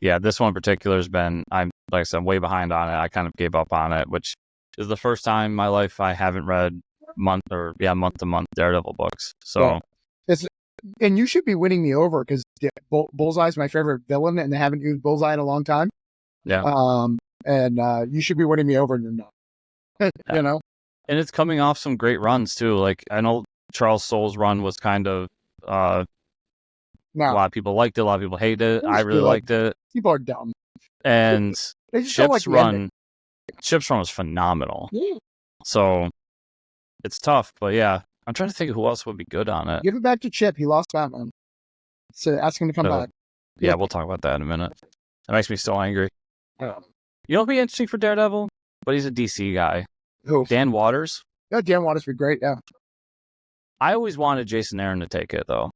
yeah, this one in particular has been, like I said, I'm way behind on it. I kind of gave up on it, which is the first time in my life I haven't read month to month Daredevil books. So and you should be winning me over because Bullseye's my favorite villain, and they haven't used Bullseye in a long time. Yeah. And you should be winning me over, and you're not. You know, And it's coming off some great runs too. Like I know Charles Soule's run was kind of a now lot of people liked it, a lot of people hated it. it I was really good. liked it. People are dumb. And They just don't like the ending. Chip's run was phenomenal. Yeah. So it's tough, but yeah. I'm trying to think of who else would be good on it. Give it back to Chip. He lost Batman. So ask him to come back. Yeah, we'll talk about that in a minute. That makes me so angry. Yeah. You know what'd be interesting for Daredevil? But he's a DC guy. Who? Dan Waters. Yeah, Dan Waters would be great. Yeah. I always wanted Jason Aaron to take it, though.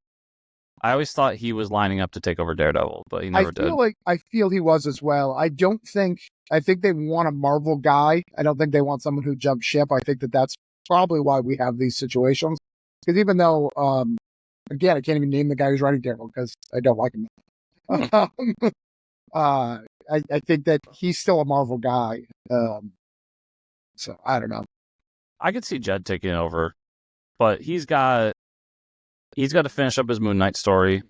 I always thought he was lining up to take over Daredevil, but he never did. I feel he was as well. I think they want a Marvel guy. I don't think they want someone who jumps ship. I think that's probably why we have these situations. Because even though, again, I can't even name the guy who's writing Daredevil because I don't like him. I think that he's still a Marvel guy. So I don't know. I could see Jed taking it over, but he's got to finish up his Moon Knight story.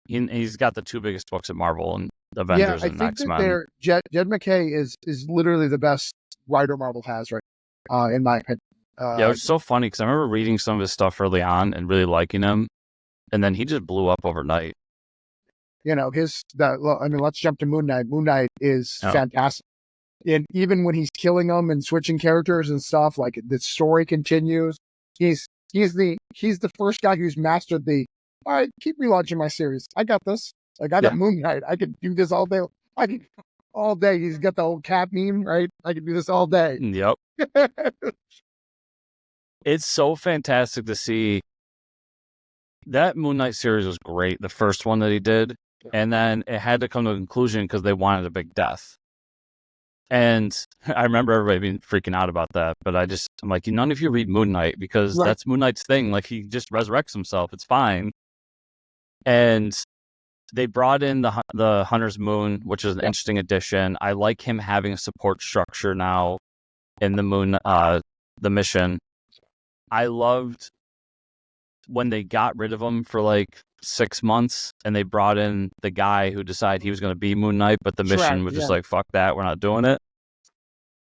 He's got the two biggest books at Marvel and Avengers and X-Men. Jed MacKay is literally the best writer Marvel has right now, in my opinion. Yeah, it was so funny because I remember reading some of his stuff early on and really liking him, and then he just blew up overnight. You know, let's jump to Moon Knight. Moon Knight is fantastic. And even when he's killing them and switching characters and stuff, like the story continues. He's the first guy who's mastered all right, keep relaunching my series. I got this. Like I got Moon Knight. I could do this all day. All day. He's got the old cat meme, right? I could do this all day. Yep. It's so fantastic to see. That Moon Knight series was great. The first one that he did. And then it had to come to a conclusion because they wanted a big death. And I remember everybody being freaking out about that. But I'm like, none of you read Moon Knight because that's Moon Knight's thing. Like he just resurrects himself. It's fine. And they brought in the Hunter's Moon, which is an interesting addition. I like him having a support structure now in the Moon, the mission. I loved when they got rid of him for like 6 months and they brought in the guy who decided he was going to be Moon Knight, but the mission was just like, fuck that, we're not doing it.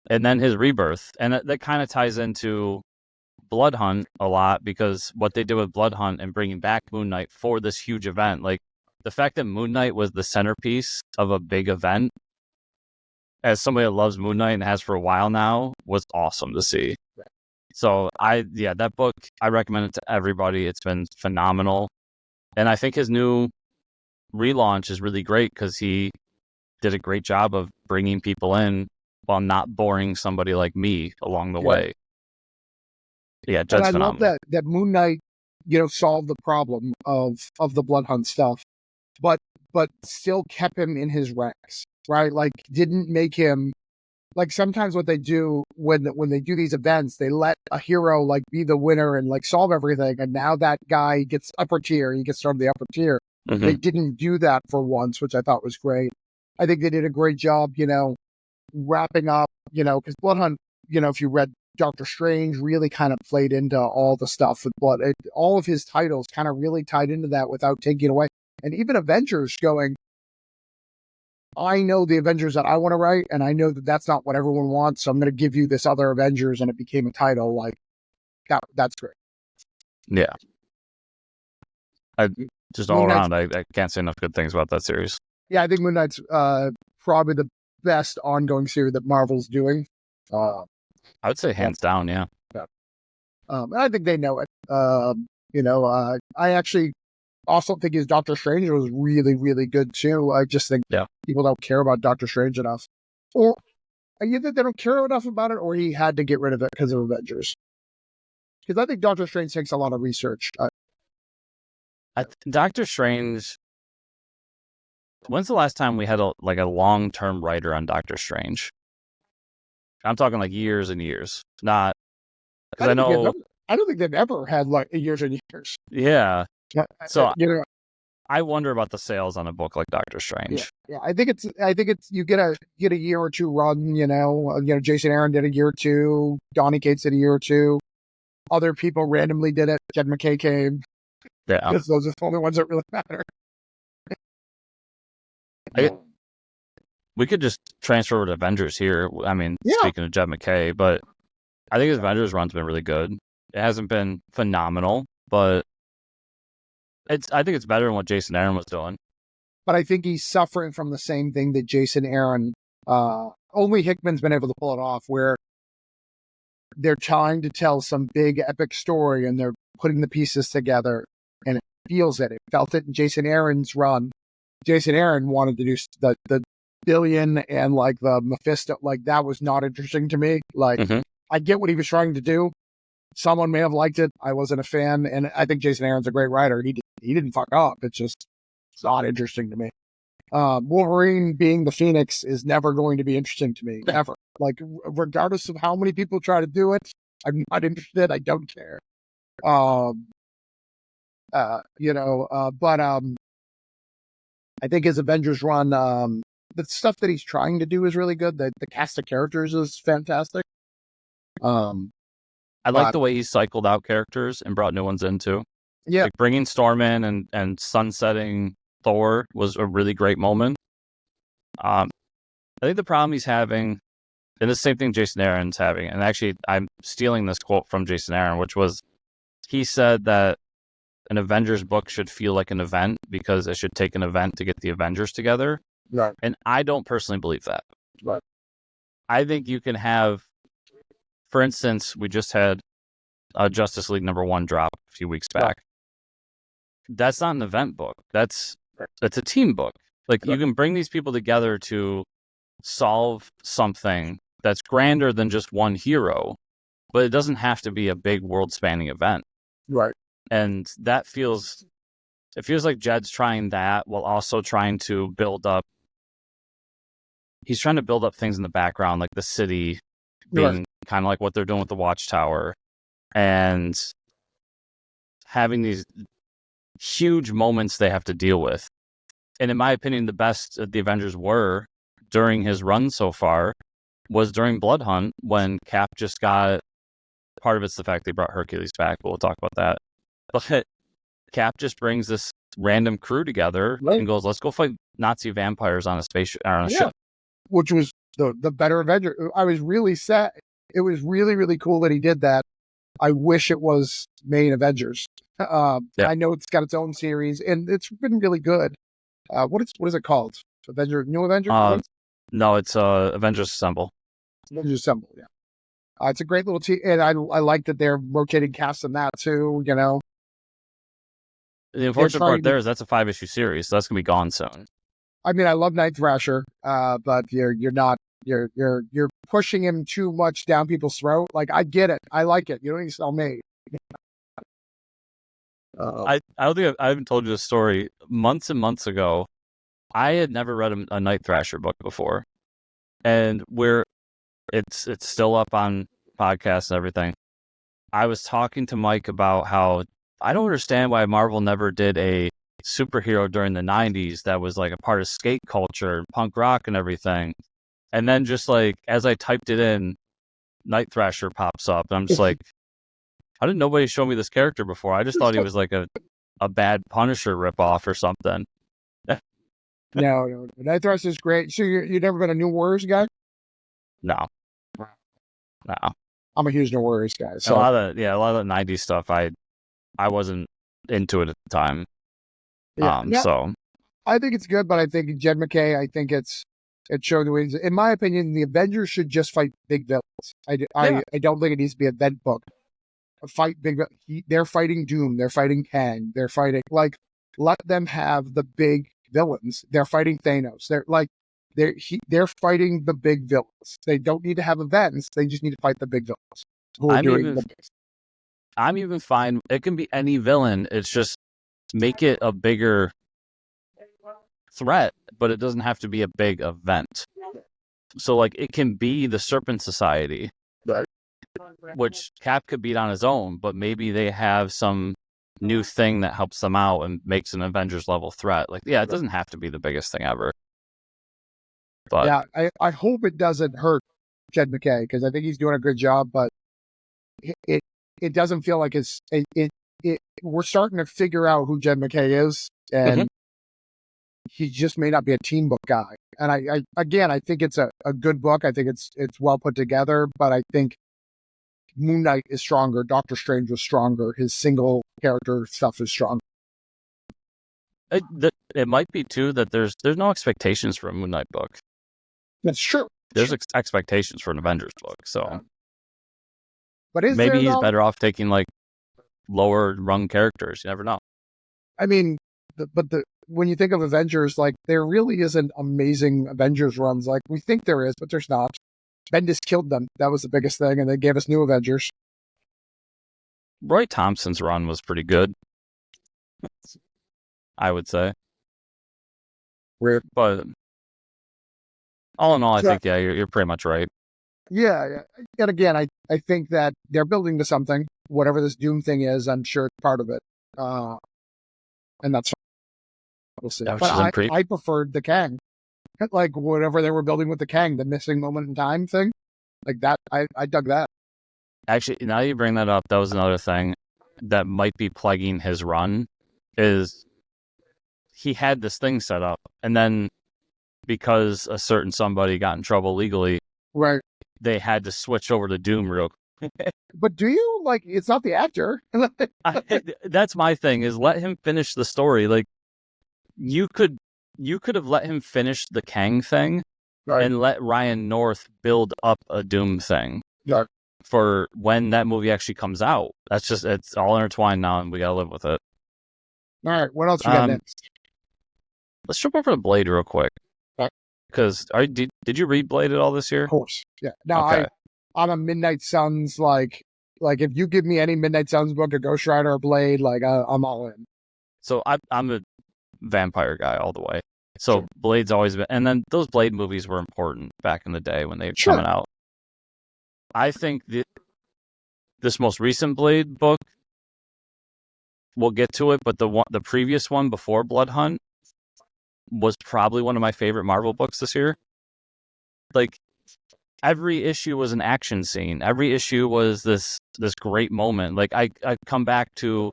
And then his rebirth. And that kind of ties into Blood Hunt a lot because what they did with Blood Hunt and bringing back Moon Knight for this huge event, like the fact that Moon Knight was the centerpiece of a big event, as somebody that loves Moon Knight and has for a while now, was awesome to see. So that book, I recommend it to everybody. It's been phenomenal. And I think his new relaunch is really great because he did a great job of bringing people in while not boring somebody like me along the way. Yeah, Jed's phenomenal. I love that Moon Knight, solved the problem of the Blood Hunt stuff, but still kept him in his ranks, right? Like didn't make him. Like sometimes what they do when they do these events, they let a hero like be the winner and like solve everything. And now that guy gets upper tier. He gets started the upper tier. Mm-hmm. They didn't do that for once, which I thought was great. I think they did a great job, wrapping up, because Blood Hunt, if you read Doctor Strange, really kind of played into all the stuff with Blood. All of his titles kind of really tied into that without taking it away. And even Avengers going, I know the Avengers that I want to write, and I know that that's not what everyone wants, so I'm going to give you this other Avengers, and it became a title. Like, that's great. Yeah. All around, I can't say enough good things about that series. Yeah, I think Moon Knight's probably the best ongoing series that Marvel's doing. I would say hands down, yeah. And I think they know it. I actually also think his Doctor Strange was really, really good too. I just think people don't care about Doctor Strange enough. Or either they don't care enough about it or he had to get rid of it because of Avengers. Because I think Doctor Strange takes a lot of research. Doctor Strange... When's the last time we had a long-term writer on Doctor Strange? I'm talking like years and years. Not... Because I know... I don't think they've ever had like years and years. Yeah. So I wonder about the sales on a book like Doctor Strange. Yeah. I think it's you get a year or two run. Jason Aaron did a year or two. Donny Cates did a year or two. Other people randomly did it. Jed MacKay came. Yeah, because those are the only ones that really matter. We could just transfer over to Avengers here. I mean, speaking of Jed MacKay, but I think his Avengers run's been really good. It hasn't been phenomenal, but I think it's better than what Jason Aaron was doing. But I think he's suffering from the same thing that Jason Aaron, only Hickman's been able to pull it off, where they're trying to tell some big epic story and they're putting the pieces together, and it feels it. It felt it in Jason Aaron's run. Jason Aaron wanted to do the billion and like the Mephisto, like that was not interesting to me. Like, I get what he was trying to do. Someone may have liked it. I wasn't a fan, and I think Jason Aaron's a great writer. He didn't fuck up. It's not interesting to me. Wolverine being the Phoenix is never going to be interesting to me, ever. Like, regardless of how many people try to do it, I'm not interested. I don't care. But I think his Avengers run, the stuff that he's trying to do is really good. The cast of characters is fantastic. I like the way he cycled out characters and brought new ones in too. Yeah, like bringing Storm in and sunsetting Thor was a really great moment. I think the problem he's having, and the same thing Jason Aaron's having, and actually I'm stealing this quote from Jason Aaron, which was, he said that an Avengers book should feel like an event because it should take an event to get the Avengers together. right. And I don't personally believe that. Right. I think you can have, for instance, we just had Justice League #1 drop a few weeks back. Right. That's not an event book. That's a team book. Like, you can bring these people together to solve something that's grander than just one hero, but it doesn't have to be a big world-spanning event. Right. And it feels like Jed's trying that while also trying to build up. He's trying to build up things in the background, like the city being kind of like what they're doing with the Watchtower, and having these huge moments they have to deal with. And in my opinion, the best the Avengers were during his run so far was during Blood Hunt, when Cap just got, part of it's the fact they brought Hercules back, but we'll talk about that. But Cap just brings this random crew together and goes, let's go fight Nazi vampires on a spaceship, or on a ship. Which was the better Avenger. I was really sad. It was really, really cool that he did that. I wish it was main Avengers. I know it's got its own series, and it's been really good. What is it called? New Avengers? No, it's Avengers Assemble. Avengers Assemble, yeah. It's a great little team, and I like that they're rotating casts in that too, you know. The unfortunate part there is that's a 5-issue series, so that's going to be gone soon. I mean, I love Night Thrasher, but you're pushing him too much down people's throat. Like, I get it. I like it. You don't need to sell me. I don't think I haven't told you this story. Months and months ago, I had never read a Night Thrasher book before, and it's still up on podcasts and everything. I was talking to Mike about how I don't understand why Marvel never did a superhero during the 90s that was like a part of skate culture, punk rock and everything. And then just like, as I typed it in, Night Thrasher pops up. And I'm just like, how did nobody show me this character before? I just thought he was like a bad Punisher ripoff or something. No. Night Thrasher is great. So you've never been a New Warriors guy? No. I'm a huge New Warriors guy. So a lot of the 90s stuff, I wasn't into it at the time. So I think it's good, but I think Jed MacKay, I think it showed the ways. In my opinion, the Avengers should just fight big villains. I don't think it needs to be a event book. Fight big. They're fighting Doom. They're fighting Kang. They're fighting, like, let them have the big villains. They're fighting Thanos. They're fighting the big villains. They don't need to have events. They just need to fight the big villains who are doing the best. I'm even fine. It can be any villain. It's just make it a bigger threat, but it doesn't have to be a big event. So, like, it can be the Serpent Society, which Cap could beat on his own, but maybe they have some new thing that helps them out and makes an Avengers level threat. Like, it doesn't have to be the biggest thing ever. But I hope it doesn't hurt Jed MacKay, because I think he's doing a good job, but it doesn't feel like we're starting to figure out who Jed MacKay is, and he just may not be a team book guy. And I think it's a good book. I think it's well put together, but I think Moon Knight is stronger. Doctor Strange was stronger. His single character stuff is stronger. It might be too that there's no expectations for a Moon Knight book. That's true. There's expectations for an Avengers book, so Yeah. But is maybe there, he's though? better off taking like lower rung characters. You never know. I mean, when you think of Avengers, like there really isn't amazing Avengers runs. Like we think there is, but there's not. Bendis killed them. That was the biggest thing, and they gave us new Avengers. Roy Thompson's run was pretty good, I would say. Weird. But all in all, I think, yeah, you're pretty much right. Yeah. And again, I think that they're building to something. Whatever this Doom thing is, I'm sure it's part of it. And that's fine. We'll see. Yeah, But I preferred the Kang. Like whatever they were building with the Kang, the missing moment in time thing. Like that, I dug that. Actually, now you bring that up, that was another thing that might be plaguing his run, is he had this thing set up, and then because a certain somebody got in trouble legally, Right. they had to switch over to Doom real quick. But do you, like, it's not the actor. That's my thing, is let him finish the story. Like, you could have let him finish the Kang thing, Right. and let Ryan North build up a Doom thing. Right. For when that movie actually comes out. That's just, it's all intertwined now, and we gotta live with it. All right, what else we got next? Let's jump over to Blade real quick. Because did you read Blade at all this year? Of course, yeah. No, okay. I'm a Midnight Suns, like if you give me any Midnight Suns book, a Ghost Rider or Blade, like I'm all in. So I'm a vampire guy all the way. So Sure. Blade's always been, and then those Blade movies were important back in the day when they were Sure. coming out. I think this most recent Blade book, we'll get to it, but the previous one before Blood Hunt was probably one of my favorite Marvel books this year. Like, every issue was an action scene. Every issue was this great moment. Like, I come back to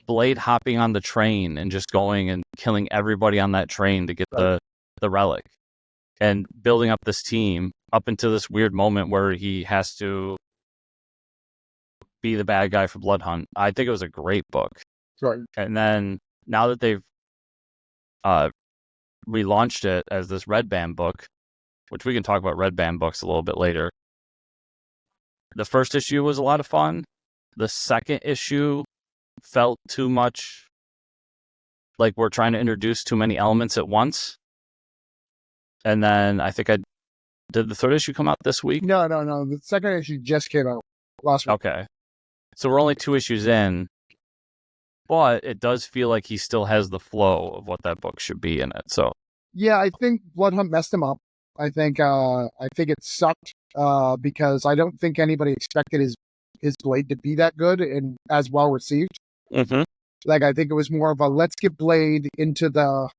Blade hopping on the train and just going and killing everybody on that train to get the relic, and building up this team up into this weird moment where he has to be the bad guy for Blood Hunt. I think it was a great book. Right. And then now that they've relaunched it as this Red Band book, which we can talk about Red Band books a little bit later. The first issue was a lot of fun. The second issue felt too much like we're trying to introduce too many elements at once. And then I think did the third issue come out this week? No. The second issue just came out last week. Okay. So we're only 2 issues in, but it does feel like he still has the flow of what that book should be in it. So yeah, I think Blood Hunt messed him up. I think it sucked because I don't think anybody expected his Blade to be that good and as well received. Mm-hmm. Like, I think it was more of a, let's get Blade into the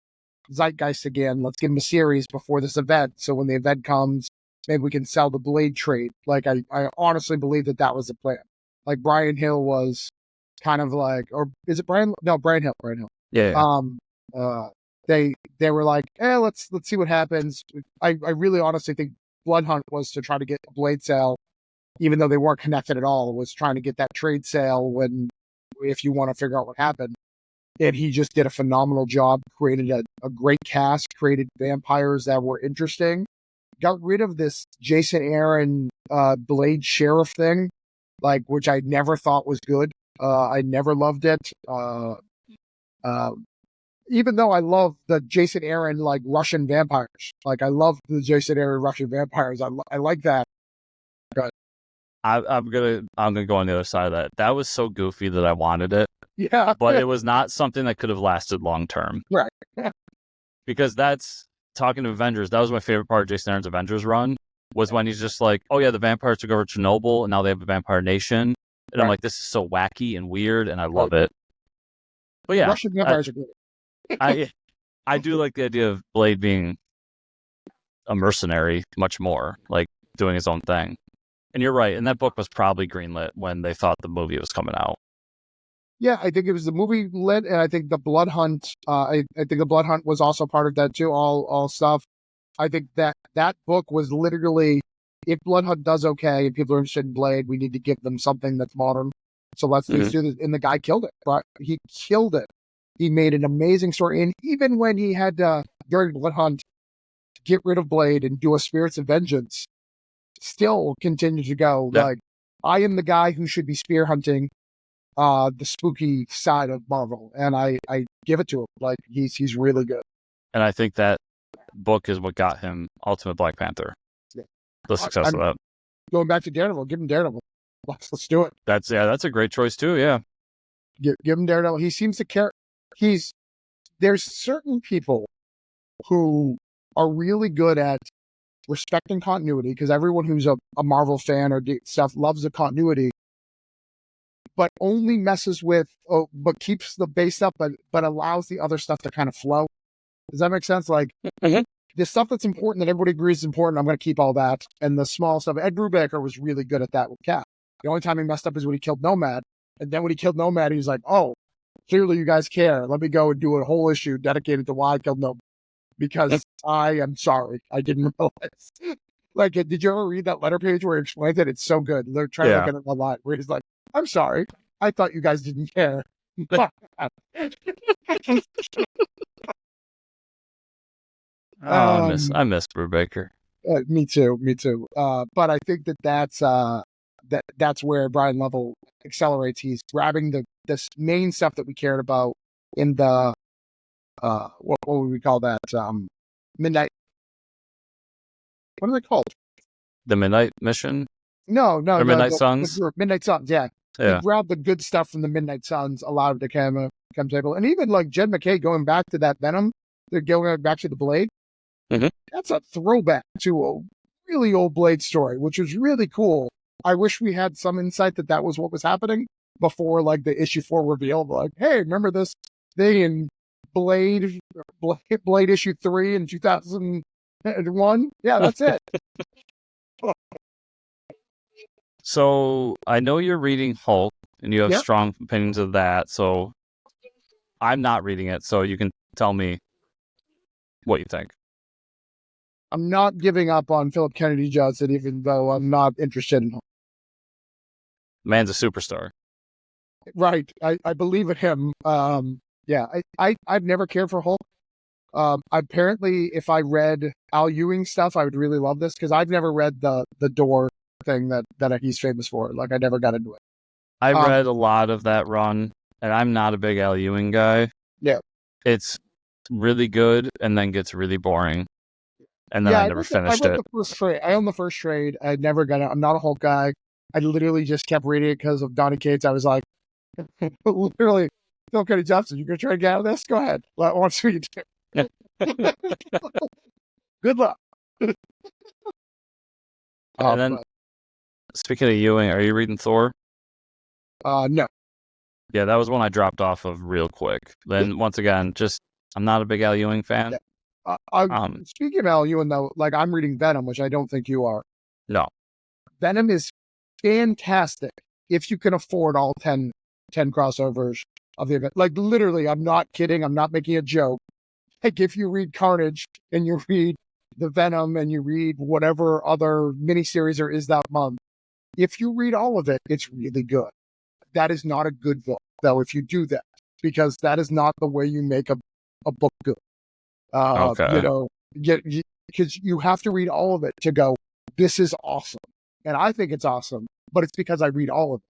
zeitgeist again. Let's give him a series before this event. So when the event comes, maybe we can sell the Blade trade. Like, I honestly believe that was the plan. Like, Brian Hill was kind of like, or is it Brian? No, Brian Hill. Yeah. They were like, let's see what happens. I really honestly think Blood Hunt was to try to get a Blade sale, even though they weren't connected at all. It was trying to get that trade sale if you want to figure out what happened. And he just did a phenomenal job, created a great cast, created vampires that were interesting, got rid of this Jason Aaron Blade Sheriff thing, like, which I never thought was good. I never loved it. Even though I love the Jason Aaron, like, Russian vampires. Like, I love the Jason Aaron Russian vampires. I like that. But I'm gonna go on the other side of that. That was so goofy that I wanted it. yeah. But it was not something that could have lasted long term. Right. Because that's, talking to Avengers, that was my favorite part of Jason Aaron's Avengers run, was when he's just like, oh yeah, the vampires took over Chernobyl and now they have a vampire nation. And I'm like, this is so wacky and weird and I love it. But yeah, Russian vampires are good. I do like the idea of Blade being a mercenary much more, like doing his own thing. And you're right, and that book was probably greenlit when they thought the movie was coming out. Yeah, I think it was the movie lit, and I think the Blood Hunt. I think the Blood Hunt was also part of that too. All stuff. I think that book was literally if Bloodhunt does okay and people are interested in Blade, we need to give them something that's modern. So let's do this. And the guy killed it. But he killed it. He made an amazing story. And even when he had during Bloodhunt get rid of Blade and do a Spirits of Vengeance, still continued to go. Yeah. Like, I am the guy who should be spear hunting the spooky side of Marvel, and I give it to him. Like, he's really good. And I think that book is what got him Ultimate Black Panther. Yeah. The success of that. Going back to Daredevil, give him Daredevil. Let's do it. That's a great choice too. Yeah. Give him Daredevil. He seems to care. There's certain people who are really good at respecting continuity, because everyone who's a Marvel fan or stuff loves the continuity, but only messes with, but keeps the base up, but allows the other stuff to kind of flow. Does that make sense? Like, the stuff that's important that everybody agrees is important, I'm going to keep all that. And the small stuff, Ed Brubaker was really good at that with Cap. The only time he messed up is when he killed Nomad. And then when he killed Nomad, he was like, oh, clearly you guys care. Let me go and do a whole issue dedicated to why I killed Nomad. Because I am sorry. I didn't realize. Like, did you ever read that letter page where he explains it? It's so good. They're trying to look at it a lot, where he's like, I'm sorry. I thought you guys didn't care. I miss Brubaker. Me too. But I think that's where Brian Lovell accelerates. He's grabbing this main stuff that we cared about in the what would we call that? Midnight. What are they called? The Midnight Mission? No, or Midnight Suns? Midnight Suns, yeah. He grabbed the good stuff from the Midnight Suns, allowed it to come table. And even like Jed McKay going back to that Venom, they're going back to the Blade. That's a throwback to a really old Blade story, which was really cool. I wish we had some insight that was what was happening before, like, the issue 4 reveal. Like, hey, remember this thing in Blade issue 3 in 2001? Yeah, that's it. So I know you're reading Hulk, and you have strong opinions of that. So I'm not reading it, so you can tell me what you think. I'm not giving up on Philip Kennedy Johnson, even though I'm not interested in him. Man's a superstar. Right. I believe in him. I've never cared for Hulk. Apparently, if I read Al Ewing stuff, I would really love this, because I've never read the door thing that he's famous for. Like, I never got into it. I read a lot of that run, and I'm not a big Al Ewing guy. Yeah. It's really good and then gets really boring. And then I never finished it. I own the first trade. I never got it. I'm not a Hulk guy. I literally just kept reading it because of Donny Cates. I was like, literally, Phil Kennedy Johnson, you going to try to get out of this? Go ahead. I want to see you do. Good luck. And then, speaking of Ewing, are you reading Thor? No. Yeah, that was one I dropped off of real quick. Then, once again, I'm not a big Al Ewing fan. Yeah. Speaking of Al Ewing, though, like, I'm reading Venom, which I don't think you are. No. Venom is fantastic if you can afford all 10 crossovers of the event. Like, literally, I'm not kidding. I'm not making a joke. Like, if you read Carnage and you read the Venom and you read whatever other miniseries there is that month, if you read all of it, it's really good. That is not a good book, though, if you do that, because that is not the way you make a book good. Okay. Because you have to read all of it to go, this is awesome. And I think it's awesome, but it's because I read all of it.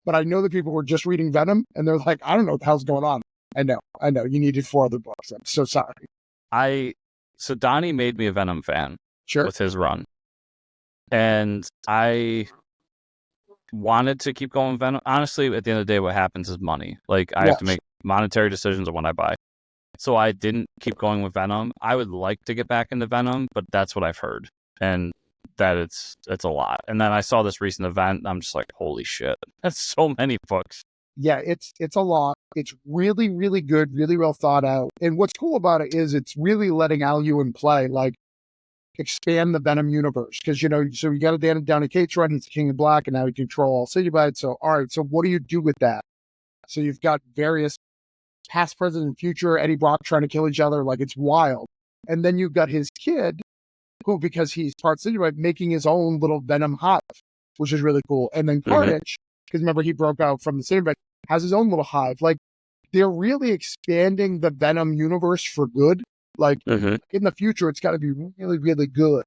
But I know that people were just reading Venom, and they're like, I don't know what the hell's going on. I know. You needed 4 other books. I'm so sorry. So Donnie made me a Venom fan with his run. And I wanted to keep going with Venom. Honestly, at the end of the day, what happens is money. Like, I have to make monetary decisions on when I buy. So I didn't keep going with Venom. I would like to get back into Venom, but that's what I've heard. And that it's a lot. And then I saw this recent event, and I'm just like, holy shit. That's so many books. Yeah, it's a lot. It's really, really good, really well thought out. And what's cool about it is it's really letting Al Ewing play, like, expand the Venom universe. Because, so you got a Downey Cates run, he's the King of Black, and now he can control all Citybite. So, all right, so what do you do with that? So you've got various past, present, and future, Eddie Brock trying to kill each other. Like, it's wild. And then you've got his kid, cool because he's part Cinebrite making his own little Venom hive, which is really cool. And then Carnage, because remember he broke out from the Cinebrite, has his own little hive. Like they're really expanding the Venom universe for good. Like in the future, it's got to be really, really good.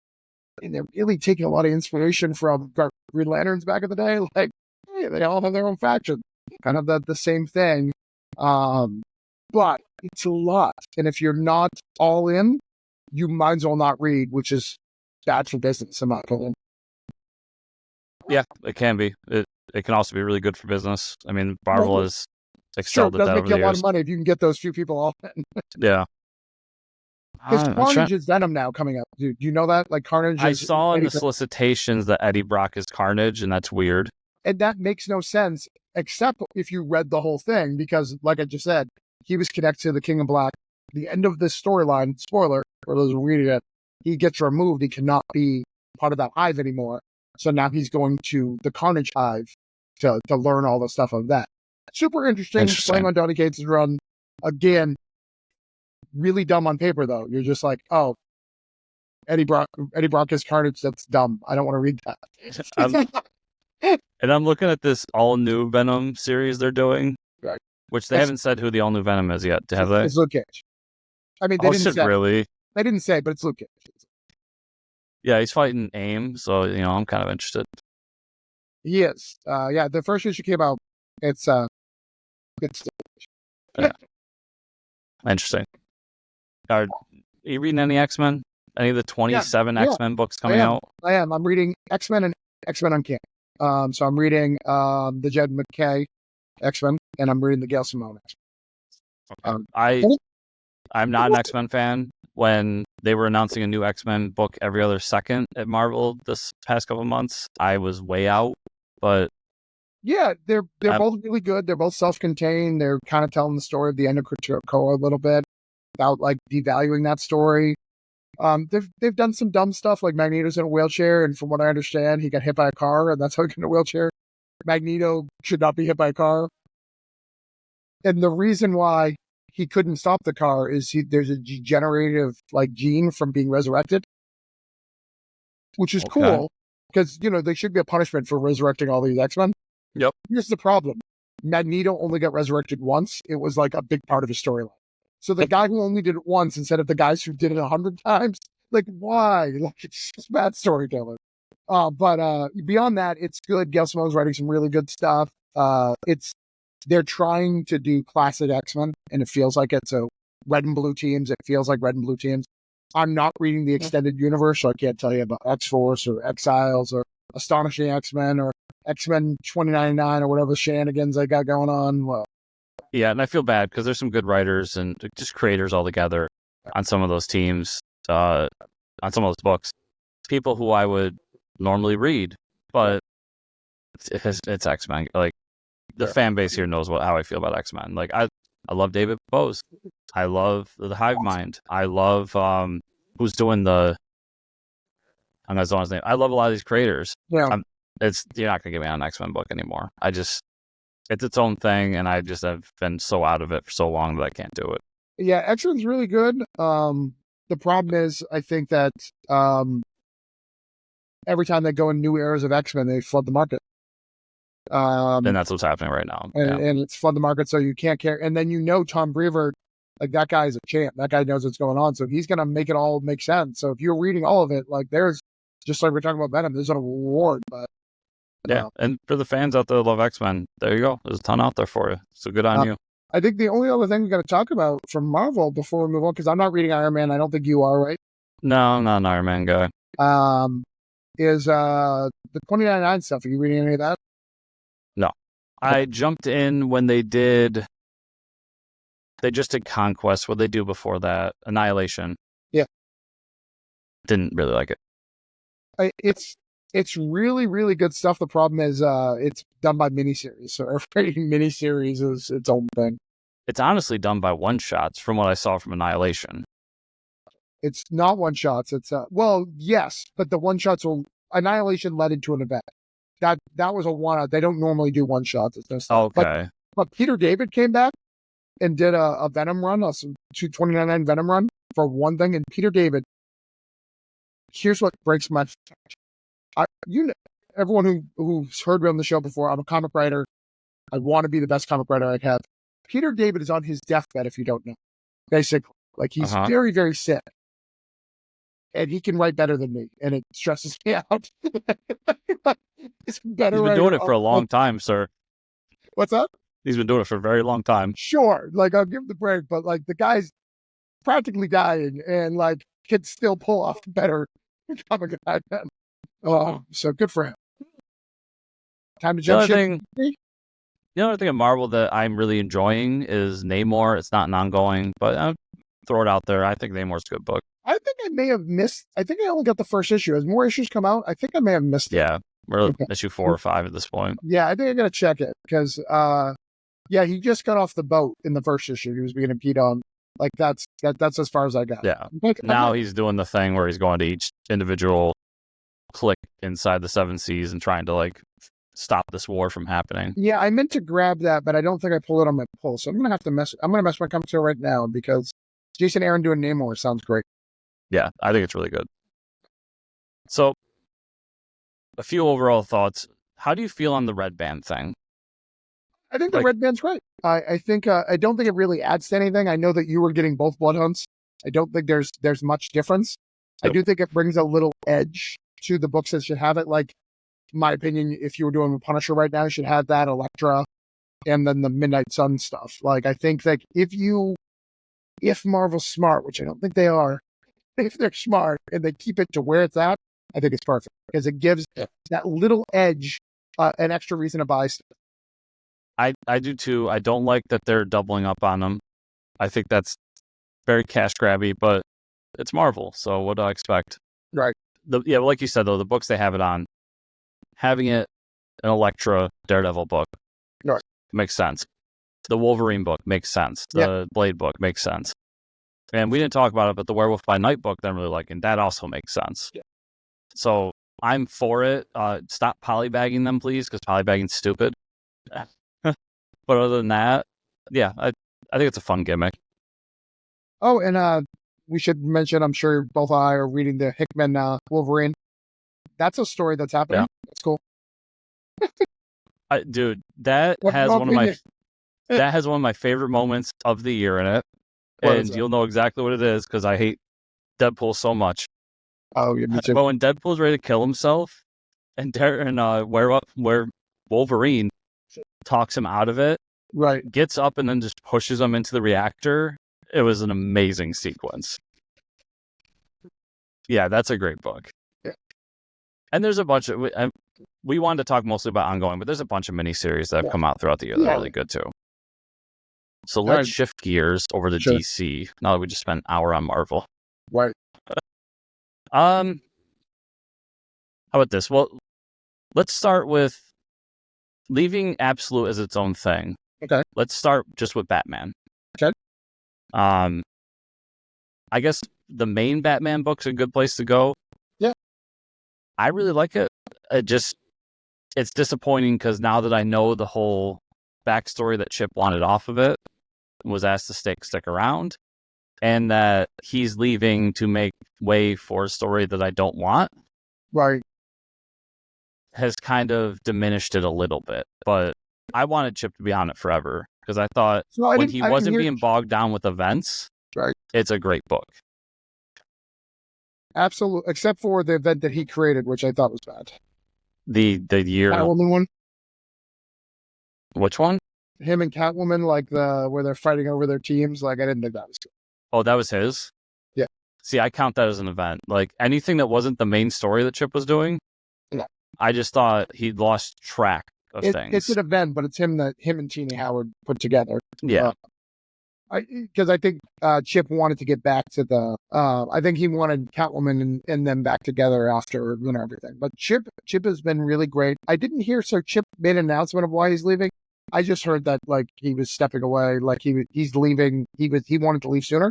And they're really taking a lot of inspiration from Green Lanterns back in the day. Like, hey, they all have their own faction, kind of the same thing. But it's a lot, and if you're not all in, you might as well not read, which is bad for business, in my opinion. Yeah, it can be. It can also be really good for business. I mean, Marvel has excelled at that over the years. It does make you a lot of money if you can get those few people all in. Yeah. Because Carnage is Venom now coming up. Dude, do you know that? Like Carnage I saw in the solicitations that Eddie Brock is Carnage, and that's weird. And that makes no sense, except if you read the whole thing, because like I just said, he was connected to the King of Black. The end of this storyline, spoiler, for those who read it, he gets removed. He cannot be part of that hive anymore. So now he's going to the Carnage hive to learn all the stuff of that. Super interesting. Playing on Donny Cates' run. Again, really dumb on paper, though. You're just like, oh, Eddie Brock is Carnage. That's dumb. I don't want to read that. And I'm looking at this all-new Venom series they're doing, right. Which they haven't said who the all-new Venom is yet, have they? It's Luke Cage. I mean, they didn't say. Really? They didn't say, but it's Luke Cage. Yeah, he's fighting AIM, so, I'm kind of interested. He is. Yeah, the first issue came out. It's yeah. Interesting. Are you reading any X-Men? Any of the 27 X-Men books coming out? I am. I'm reading X-Men and X-Men Uncanny. So I'm reading the Jed McKay X-Men, and I'm reading the Gail Simone X-Men. I'm not an X-Men fan. When they were announcing a new X-Men book every other second at Marvel this past couple of months, I was way out. But yeah, they're both really good. They're both self-contained. They're kind of telling the story of the end of Krakoa a little bit without like devaluing that story. They've done some dumb stuff, like Magneto's in a wheelchair, and from what I understand, he got hit by a car, and that's how he got in a wheelchair. Magneto should not be hit by a car. And the reason why he couldn't stop the car is there's a degenerative like gene from being resurrected, which is cool because they should be a punishment for resurrecting all these X-Men. Yep. Here's the problem: Magneto only got resurrected once. It was like a big part of his storyline. So the guy who only did it once instead of the guys who did it 100 times, like why? Like it's just bad storytelling. But beyond that, it's good. Gail Simone's writing some really good stuff. They're trying to do classic X-Men, and it feels like it's a red and blue teams. It feels like red and blue teams. I'm not reading the extended universe, so I can't tell you about X-Force or Exiles or Astonishing X-Men or X-Men 2099 or whatever shenanigans they got going on. Well, yeah, and I feel bad because there's some good writers and just creators all together on some of those teams, on some of those books. People who I would normally read, but it's X-Men. Like the fan base here knows how I feel about X-Men. Like I love David Bowes. I love the Hive Mind. I love who's doing I'm not knowing his name. I love a lot of these creators. Yeah, you're not gonna get me on an X-Men book anymore. It's its own thing, and I just have been so out of it for so long that I can't do it. Yeah, X-Men's really good. The problem is, I think that every time they go in new eras of X-Men, they flood the market. And that's what's happening right now. And it's flood the market, so you can't care. And then Tom Brevoort, like that guy is a champ. That guy knows what's going on, so he's gonna make it all make sense. So if you're reading all of it, like there's just like we're talking about Venom, there's a reward. But yeah, and for the fans out there that love X-Men, there you go. There's a ton out there for you. So good on you. I think the only other thing we got to talk about from Marvel before we move on, because I'm not reading Iron Man. I don't think you are, right? No, I'm not an Iron Man guy. Is the 2099 stuff? Are you reading any of that? No. I jumped in when they just did Conquest. What they do before that? Annihilation. Yeah. Didn't really like it. It's really, really good stuff. The problem is it's done by miniseries. So every miniseries is its own thing. It's honestly done by one-shots from what I saw from Annihilation. It's not one-shots. It's, well, yes, but the one-shots Annihilation led into an event. That was a one-shot. They don't normally do one-shots. It's no stuff. Okay. But Peter David came back and did a Venom run, a 2099 Venom run for one thing. And Peter David here's what breaks my. Everyone who's heard me on the show before, I'm a comic writer. I want to be the best comic writer I have. Peter David is on his deathbed, if you don't know. Basically, like he's very, very sick. And he can write better than me, and it stresses me out. He's better. He's been doing it for a long time, sir. What's up? He's been doing it for a very long time. Sure, like I'll give him the break, but like the guy's practically dying, and like can still pull off better comic guy. Oh, so good for him. Time to jump ship. The other thing of Marvel that I'm really enjoying is Namor. It's not an ongoing, but I'll throw it out there. I think Namor's a good book. I think I may have missed. I think I only got the first issue. As more issues come out, I think I may have missed it. Yeah, we're issue 4 or 5 at this point. Yeah, I think I gotta check it because, he just got off the boat in the first issue. He was being peed on. Like that's as far as I got. Yeah. Now he's doing the thing where he's going to each individual clique inside the 7 Seas and trying to like stop this war from happening. Yeah, I meant to grab that, but I don't think I pulled it on my pull. So I'm gonna have to mess my comic store right now because Jason Aaron doing Namor sounds great. Yeah, I think it's really good. So, a few overall thoughts. How do you feel on the red band thing? I think the red band's great. I think I don't think it really adds to anything. I know that you were getting both Bloodhounds. I don't think there's much difference. Yep. I do think it brings a little edge to the books that should have it. Like, in my opinion, if you were doing Punisher right now, you should have that Elektra and then the Midnight Sun stuff. Like, I think that if Marvel's smart, which I don't think they are, if they're smart and they keep it to where it's at, I think it's perfect because it gives that little edge, an extra reason to buy stuff. I do too. I don't like that they're doubling up on them. I think that's very cash grabby, but it's Marvel, so what do I expect? Right. Like you said though, the books they have it on, having it an Elektra Daredevil book, right, makes sense. The Wolverine book makes sense. The Blade book makes sense. And we didn't talk about it, but the Werewolf by Night book that I'm really liking, that also makes sense. Yeah. So I'm for it. Stop polybagging them, please, because polybagging's stupid. But other than that, yeah, I think it's a fun gimmick. Oh, and we should mention, I'm sure both I are reading the Hickman Wolverine. That's a story that's happening. Yeah. That's cool. Dude, that has one of my favorite moments of the year in it. And you'll know exactly what it is because I hate Deadpool so much. Oh, yeah, me too. But when Deadpool's ready to kill himself, where Wolverine talks him out of it, right, gets up and then just pushes him into the reactor. It was an amazing sequence. Yeah, that's a great book. Yeah. And there's a bunch of we wanted to talk mostly about ongoing, but there's a bunch of miniseries that have come out throughout the year that are really good too. So let's shift gears over to DC. Now that we just spent an hour on Marvel. Right. How about this? Well, let's start with leaving Absolute as its own thing. Okay. Let's start just with Batman. Okay. I guess the main Batman book's a good place to go. Yeah. I really like it. It's disappointing because now that I know the whole backstory that Chip wanted off of it, was asked to stick around, and that he's leaving to make way for a story that I don't want, right, has kind of diminished it a little bit. But I wanted Chip to be on it forever because I thought when he wasn't being bogged down with events, right, it's a great book. Absolutely, except for the event that he created, which I thought was bad. The year Catwoman one. Which one? Him and Catwoman, like where they're fighting over their teams. Like I didn't think that was good. Oh, that was his? Yeah. See, I count that as an event. Like anything that wasn't the main story that Chip was doing. Yeah. I just thought he lost track of things. It's an event, but it's him and Teeny Howard put together. Yeah. Because I think Chip wanted to get back to the. I think he wanted Catwoman and them back together after everything. But Chip has been really great. I didn't hear Chip made an announcement of why he's leaving. I just heard that like he was stepping away, like he's leaving. He wanted to leave sooner.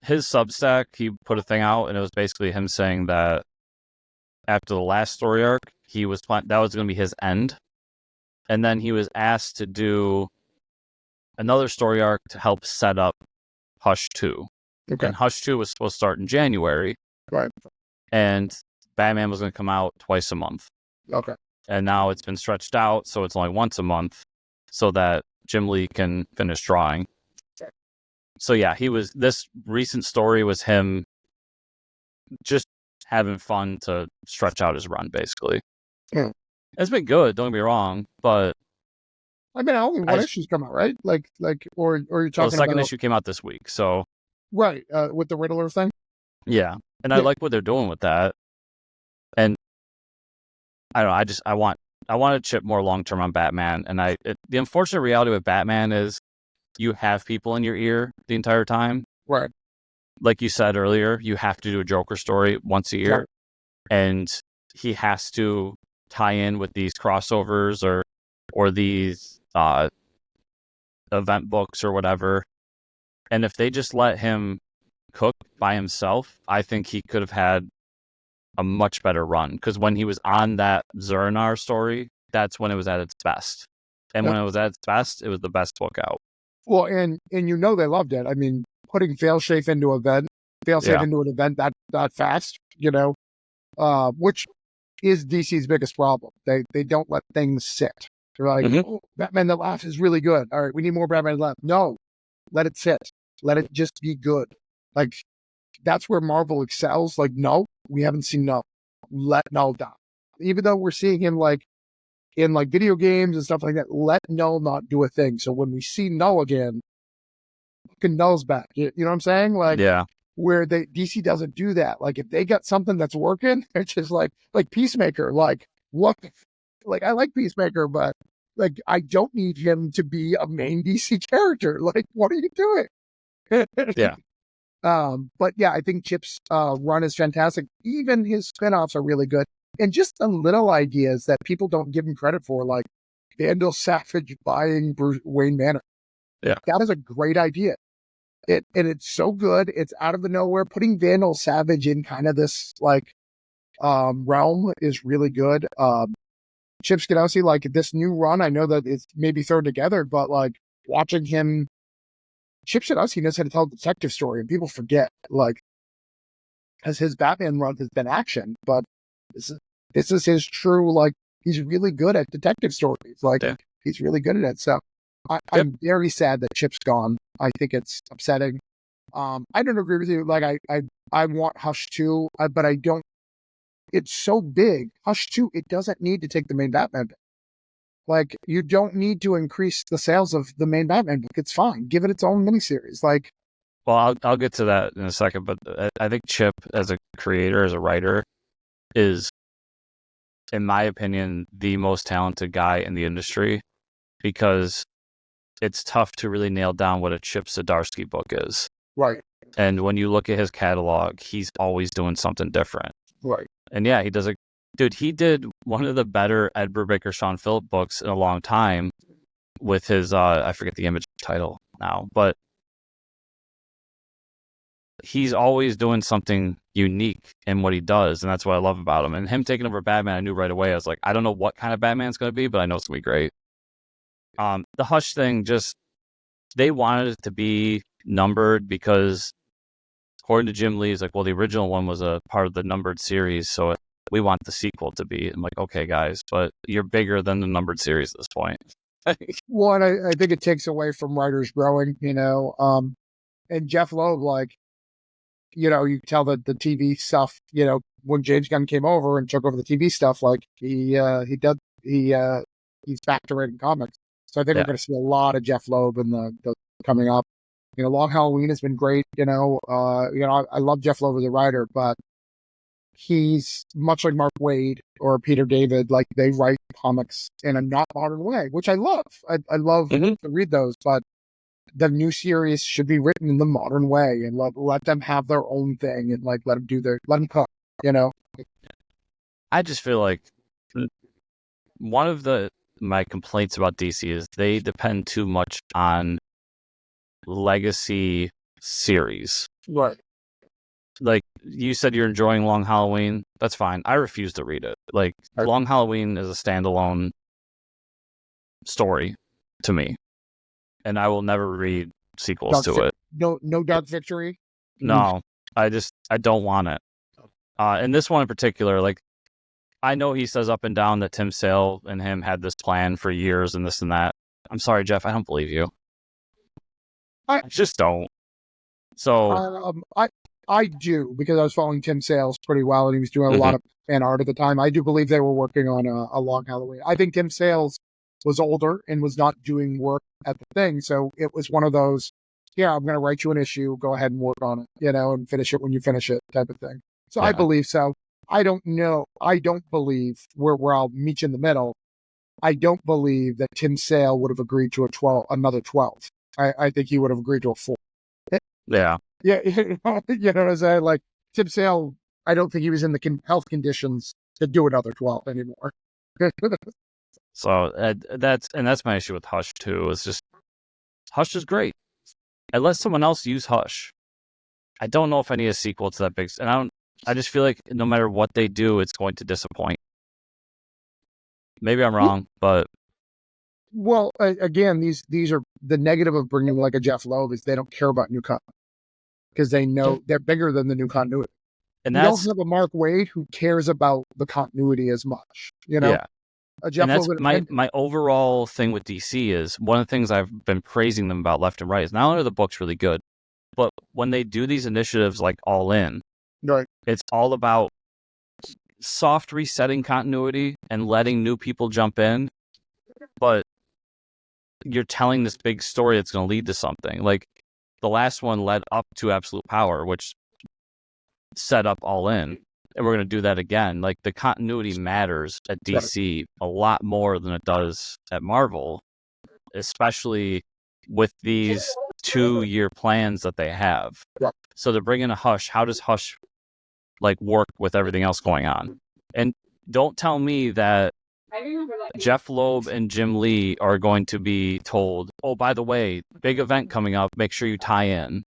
His Substack, he put a thing out, and it was basically him saying that after the last story arc, that was going to be his end, and then he was asked to do another story arc to help set up Hush 2. Okay. And Hush 2 was supposed to start in January. Right. and Batman was going to come out twice a month. Okay. And now it's been stretched out, so it's only once a month, so that Jim Lee can finish drawing. So yeah, this recent story was him just having fun to stretch out his run, basically. Yeah. It's been good, don't get me wrong, but I mean, only one issue's come out, right? Or you're talking the second about issue came out this week, so right with the Riddler thing. Yeah, and I like what they're doing with that, and I don't know. I want to chip more long term on Batman, and the unfortunate reality with Batman is you have people in your ear the entire time. Right. Like you said earlier, you have to do a Joker story once a year, Right. and he has to tie in with these crossovers or these event books or whatever. And if they just let him cook by himself, I think he could have had a much better run, because when he was on that Zernar story, that's when it was at its best. And when it was at its best, it was the best book out. Well, and they loved it. I mean, putting failsafe into an event that fast, which is DC's biggest problem. They don't let things sit. They're like, oh, Batman That Laughs is really good. All right, we need more Batman That Laughs. No, let it sit. Let it just be good. Like, that's where Marvel excels. Like, no, we haven't seen Null. Let Null down. Even though we're seeing him like in like video games and stuff like that, let Null not do a thing. So when we see Null again, fucking Null's back. You know what I'm saying? Like, yeah. Where DC doesn't do that. Like, if they got something that's working, it's just like Peacemaker. Like, what? Like, I like Peacemaker, but like, I don't need him to be a main DC character. Like, what are you doing? Yeah. But yeah, I think Chip's run is fantastic. Even his spinoffs are really good. And just the little ideas that people don't give him credit for, like Vandal Savage buying Wayne Manor. Yeah. That is a great idea. And it's so good. It's out of the nowhere. Putting Vandal Savage in kind of this like realm is really good. Chip Zdarsky, like this new run, I know that it's maybe thrown together, but like watching him, Chip Zdarsky knows how to tell a detective story, and people forget, like, because his Batman run has been action, but this is his true, like, he's really good at detective stories. Like, he's really good at it. So I'm very sad that Chip's gone. I think it's upsetting. I don't agree with you. Like, I want Hush 2, but I don't. It's so big. Hush 2, it doesn't need to take the main Batman book. Like, you don't need to increase the sales of the main Batman book. It's fine. Give it its own miniseries. Like, well, I'll get to that in a second, but I think Chip, as a creator, as a writer, is, in my opinion, the most talented guy in the industry, because it's tough to really nail down what a Chip Zdarsky book is. Right. And when you look at his catalog, he's always doing something different. Right. And yeah, he did one of the better Ed Brubaker, Sean Phillip books in a long time with his, I forget the Image title now, but he's always doing something unique in what he does, and that's what I love about him. And him taking over Batman, I knew right away. I was like, I don't know what kind of Batman it's going to be, but I know it's going to be great. The Hush thing, just, they wanted it to be numbered because, according to Jim Lee, he's like, well, the original one was a part of the numbered series, so we want the sequel to be. I'm like, okay, guys, but you're bigger than the numbered series at this point. One, I think it takes away from writers growing, and Jeff Loeb, like, you can tell that the TV stuff, when James Gunn came over and took over the TV stuff, like he's factoring comics. So I think we're going to see a lot of Jeff Loeb in the coming up. Long Halloween has been great. I love Jeff Loeb as a writer, but he's much like Mark Waid or Peter David. Like, they write comics in a not modern way, which I love. I love to read those, but the new series should be written in the modern way and let them have their own thing and like let them cook. I just feel like one of my complaints about DC is they depend too much on legacy series. Right. Like you said, you're enjoying Long Halloween. That's fine. I refuse to read it. Like, Long Halloween is a standalone story to me, and I will never read sequels to it. No Dark Victory. No, I don't want it. And this one in particular, like, I know he says up and down that Tim Sale and him had this plan for years and this and that. I'm sorry, Jeff, I don't believe you. I just don't. So I do, because I was following Tim Sales pretty well, and he was doing a lot of fan art at the time. I do believe they were working on a Long Halloween. I think Tim Sales was older and was not doing work at the thing, so it was one of those, yeah, I'm going to write you an issue, go ahead and work on it, and finish it when you finish it type of thing. So yeah. I believe so. I don't know. I don't believe, where I'll meet you in the middle, I don't believe that Tim Sale would have agreed to another 12. I think he would have agreed to a 4. Yeah. Yeah, you know what I'm saying? Like, Tim Sale, I don't think he was in the health conditions to do another 12 anymore. So that's my issue with Hush too. Is just Hush is great. I let someone else use Hush. I don't know if I need a sequel to that big, and I just feel like no matter what they do, it's going to disappoint. Maybe I'm wrong, but well, again, these are the negative of bringing like a Jeff Loeb is they don't care about new content because they know they're bigger than the new continuity. And you don't have a Mark Waid who cares about the continuity as much, Yeah. Jeff and that's Loeb, my overall thing with DC is one of the things I've been praising them about left and right is not only are the books really good, but when they do these initiatives like All In, right, it's all about soft resetting continuity and letting new people jump in, but you're telling this big story that's going to lead to something. Like the last one led up to Absolute Power, which set up All In, and we're going to do that again. Like the continuity matters at DC a lot more than it does at Marvel, especially with these 2-year plans that they have. So to bring in a Hush, how does Hush like work with everything else going on? And don't tell me that Jeff Loeb and Jim Lee are going to be told, oh, by the way, big event coming up, make sure you tie in.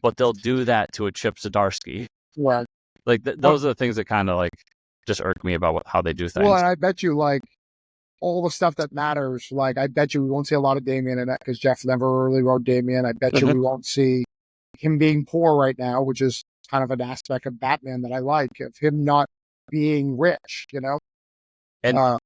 But they'll do that to a Chip Zdarsky. Right. Like those are the things that kind of like just irk me about how they do things. Well, and I bet you like all the stuff that matters, like I bet you we won't see a lot of Damian in it because Jeff never really wrote Damian. I bet you we won't see him being poor right now, which is kind of an aspect of Batman that I like, of him not being rich, And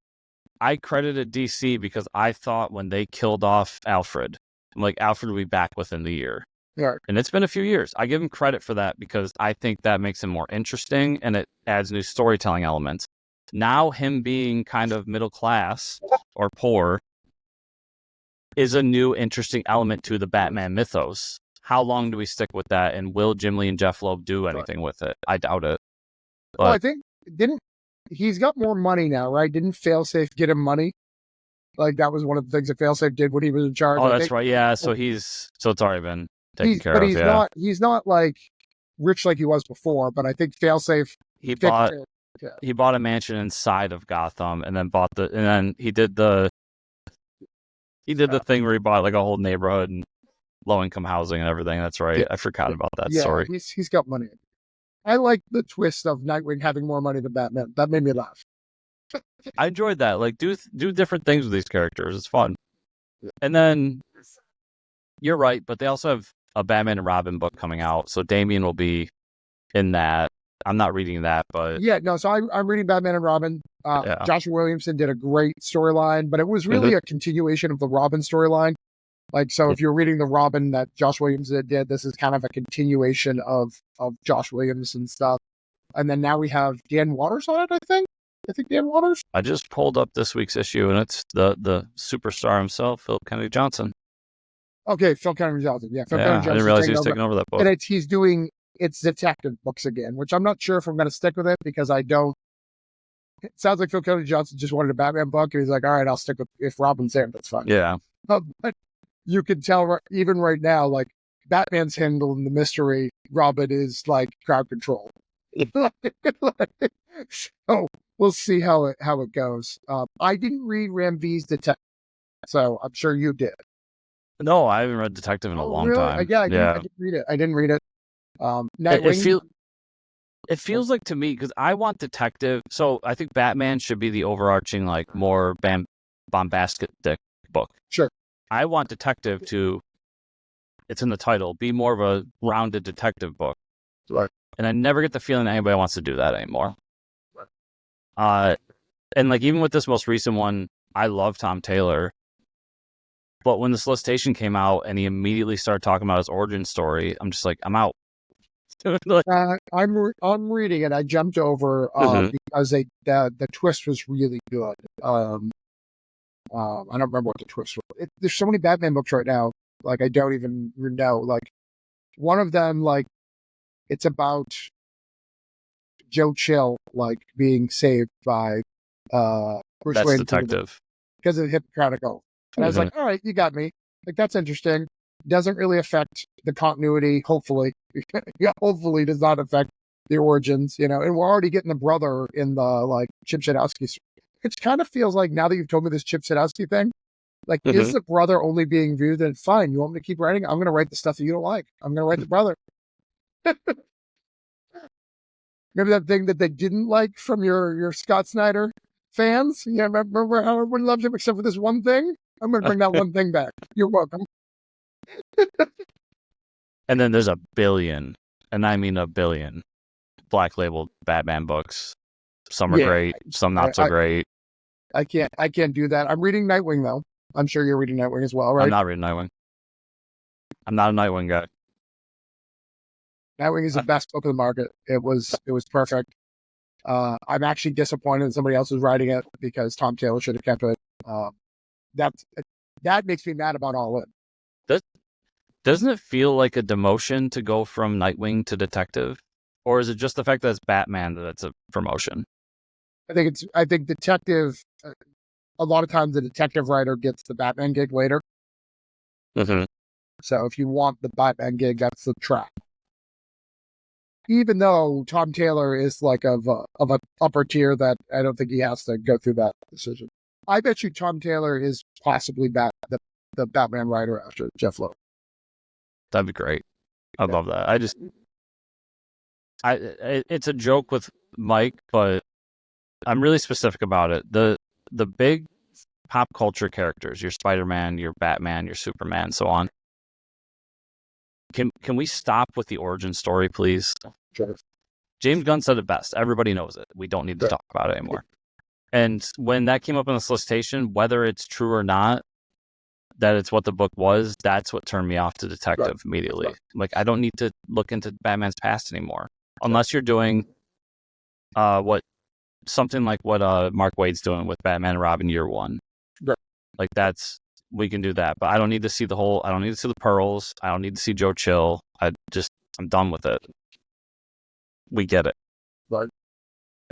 I credited DC because I thought when they killed off Alfred, I'm like, Alfred will be back within the year. Yeah. And it's been a few years. I give him credit for that because I think that makes him more interesting and it adds new storytelling elements. Now him being kind of middle class or poor is a new interesting element to the Batman mythos. How long do we stick with that? And will Jim Lee and Jeff Loeb do anything with it? I doubt it. But, well, I think he's got more money now, right? Didn't Failsafe get him money? Like that was one of the things that Failsafe did when he was in charge. Oh, that's right. Yeah. So it's already been taken care but of. But he's not like rich like he was before. But I think Failsafe he bought a mansion inside of Gotham, and then he did the thing where he bought like a whole neighborhood and low income housing and everything. That's right. Yeah. I forgot about that story. He's got money. I like the twist of Nightwing having more money than Batman. That made me laugh. I enjoyed that. Like do different things with these characters. It's fun. And then you're right, but they also have a Batman and Robin book coming out, so Damian will be in that. I'm not reading that, but yeah, no. So I'm reading Batman and Robin. Joshua Williamson did a great storyline, but it was really a continuation of the Robin storyline. Like, so if you're reading the Robin that Josh Williamson did, this is kind of a continuation of Josh Williamson stuff. And then now we have Dan Waters on it, I think Dan Waters. I just pulled up this week's issue, and it's the superstar himself, Philip Kennedy Johnson. Okay, Phil Kennedy Johnson. Yeah, Phil Kennedy Johnson. I didn't realize he was taking over that book. And he's doing detective books again, which I'm not sure if I'm going to stick with it because I don't. It sounds like Phil Kennedy Johnson just wanted a Batman book, and he's like, all right, I'll stick with if Robin's there, that's fine. Yeah. But you can tell even right now, like Batman's handling the mystery, Robin is like crowd control. So we'll see how it goes. I didn't read Ramvee's Detective, so I'm sure you did. No, I haven't read Detective in a long time. I didn't read it. I didn't read it. Nightwing. It feels like to me, because I want Detective, so I think Batman should be the overarching, like, more bombastic book. Sure. I want Detective to, it's in the title, be more of a rounded detective book. Right. And I never get the feeling that anybody wants to do that anymore. And like even with this most recent one, I love Tom Taylor. But when the solicitation came out and he immediately started talking about his origin story, I'm just like, I'm out. I'm reading it. I jumped over because the twist was really good. I don't remember what the twist was. There's so many Batman books right now. Like I don't even know. Like one of them, like it's about Joe Chill, like being saved by Bruce That's Wayne detective because of the Hippocratic Oath. And I was like, all right, you got me. Like that's interesting. Doesn't really affect the continuity. Hopefully, hopefully does not affect the origins. And we're already getting the brother in the like Chip Zdarsky. It kind of feels like now that you've told me this Chip Zdarsky thing, like is the brother only being viewed? Then fine, you want me to keep writing? I'm going to write the stuff that you don't like. I'm going to write the brother. Maybe that thing that they didn't like from your Scott Snyder fans. Yeah, remember how everyone loved him except for this one thing? I'm going to bring that one thing back. You're welcome. And then there's a billion, and I mean a billion, Black Label Batman books. Some are great, some not so great. I can't do that. I'm reading Nightwing though. I'm sure you're reading Nightwing as well, right? I'm not reading Nightwing. I'm not a Nightwing guy. Nightwing is the best book of the market. It was perfect. I'm actually disappointed that somebody else was writing it because Tom Taylor should have kept it. That makes me mad about All In. Doesn't it feel like a demotion to go from Nightwing to detective? Or is it just the fact that it's Batman that it's a promotion? I think detective, a lot of times the detective writer gets the Batman gig later. So if you want the Batman gig, that's the track. Even though Tom Taylor is like of an upper tier that I don't think he has to go through that decision. I bet you Tom Taylor is possibly the Batman writer after Jeff Loeb. That'd be great. I'd love that. It's a joke with Mike, but I'm really specific about it. The big pop culture characters, your Spider-Man, your Batman, your Superman, so on. Can we stop with the origin story, please? Sure. James Gunn said it best. Everybody knows it. We don't need to talk about it anymore. And when that came up in the solicitation, whether it's true or not, that it's what the book was, that's what turned me off to detective immediately. Like, I don't need to look into Batman's past anymore. Unless you're doing something like what Mark Waid's doing with Batman and Robin Year One. Right. Like we can do that. But I don't need to see I don't need to see the Pearls. I don't need to see Joe Chill. I'm done with it. We get it. Right.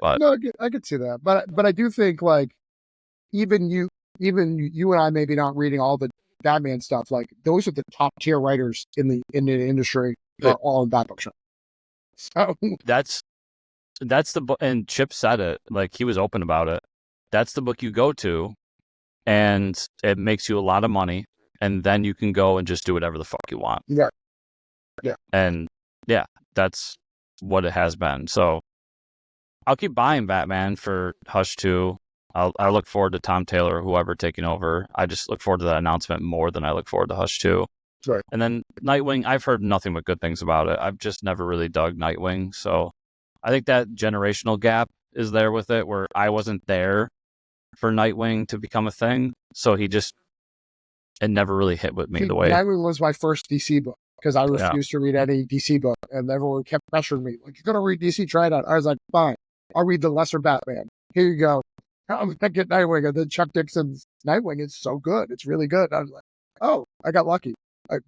But no, I could see that. But I do think like even you and I maybe not reading all the Batman stuff, like those are the top tier writers in the industry are all in that book. So that's the book, and Chip said it, like he was open about it. That's the book you go to, and it makes you a lot of money, and then you can go and just do whatever the fuck you want. Yeah. And yeah, that's what it has been. So I'll keep buying Batman for Hush 2. I look forward to Tom Taylor or whoever taking over. I just look forward to that announcement more than I look forward to Hush 2. Right. And then Nightwing, I've heard nothing but good things about it. I've just never really dug Nightwing. So I think that generational gap is there with it, where I wasn't there for Nightwing to become a thing. So it never really hit with me the way. Nightwing was my first DC book because I refused to read any DC book, and everyone kept pressuring me, like, you're going to read DC, try it out. I was like, fine, I'll read the lesser Batman. Here you go. I'm going to get Nightwing. And then Chuck Dixon's Nightwing is so good. It's really good. I was like, oh, I got lucky.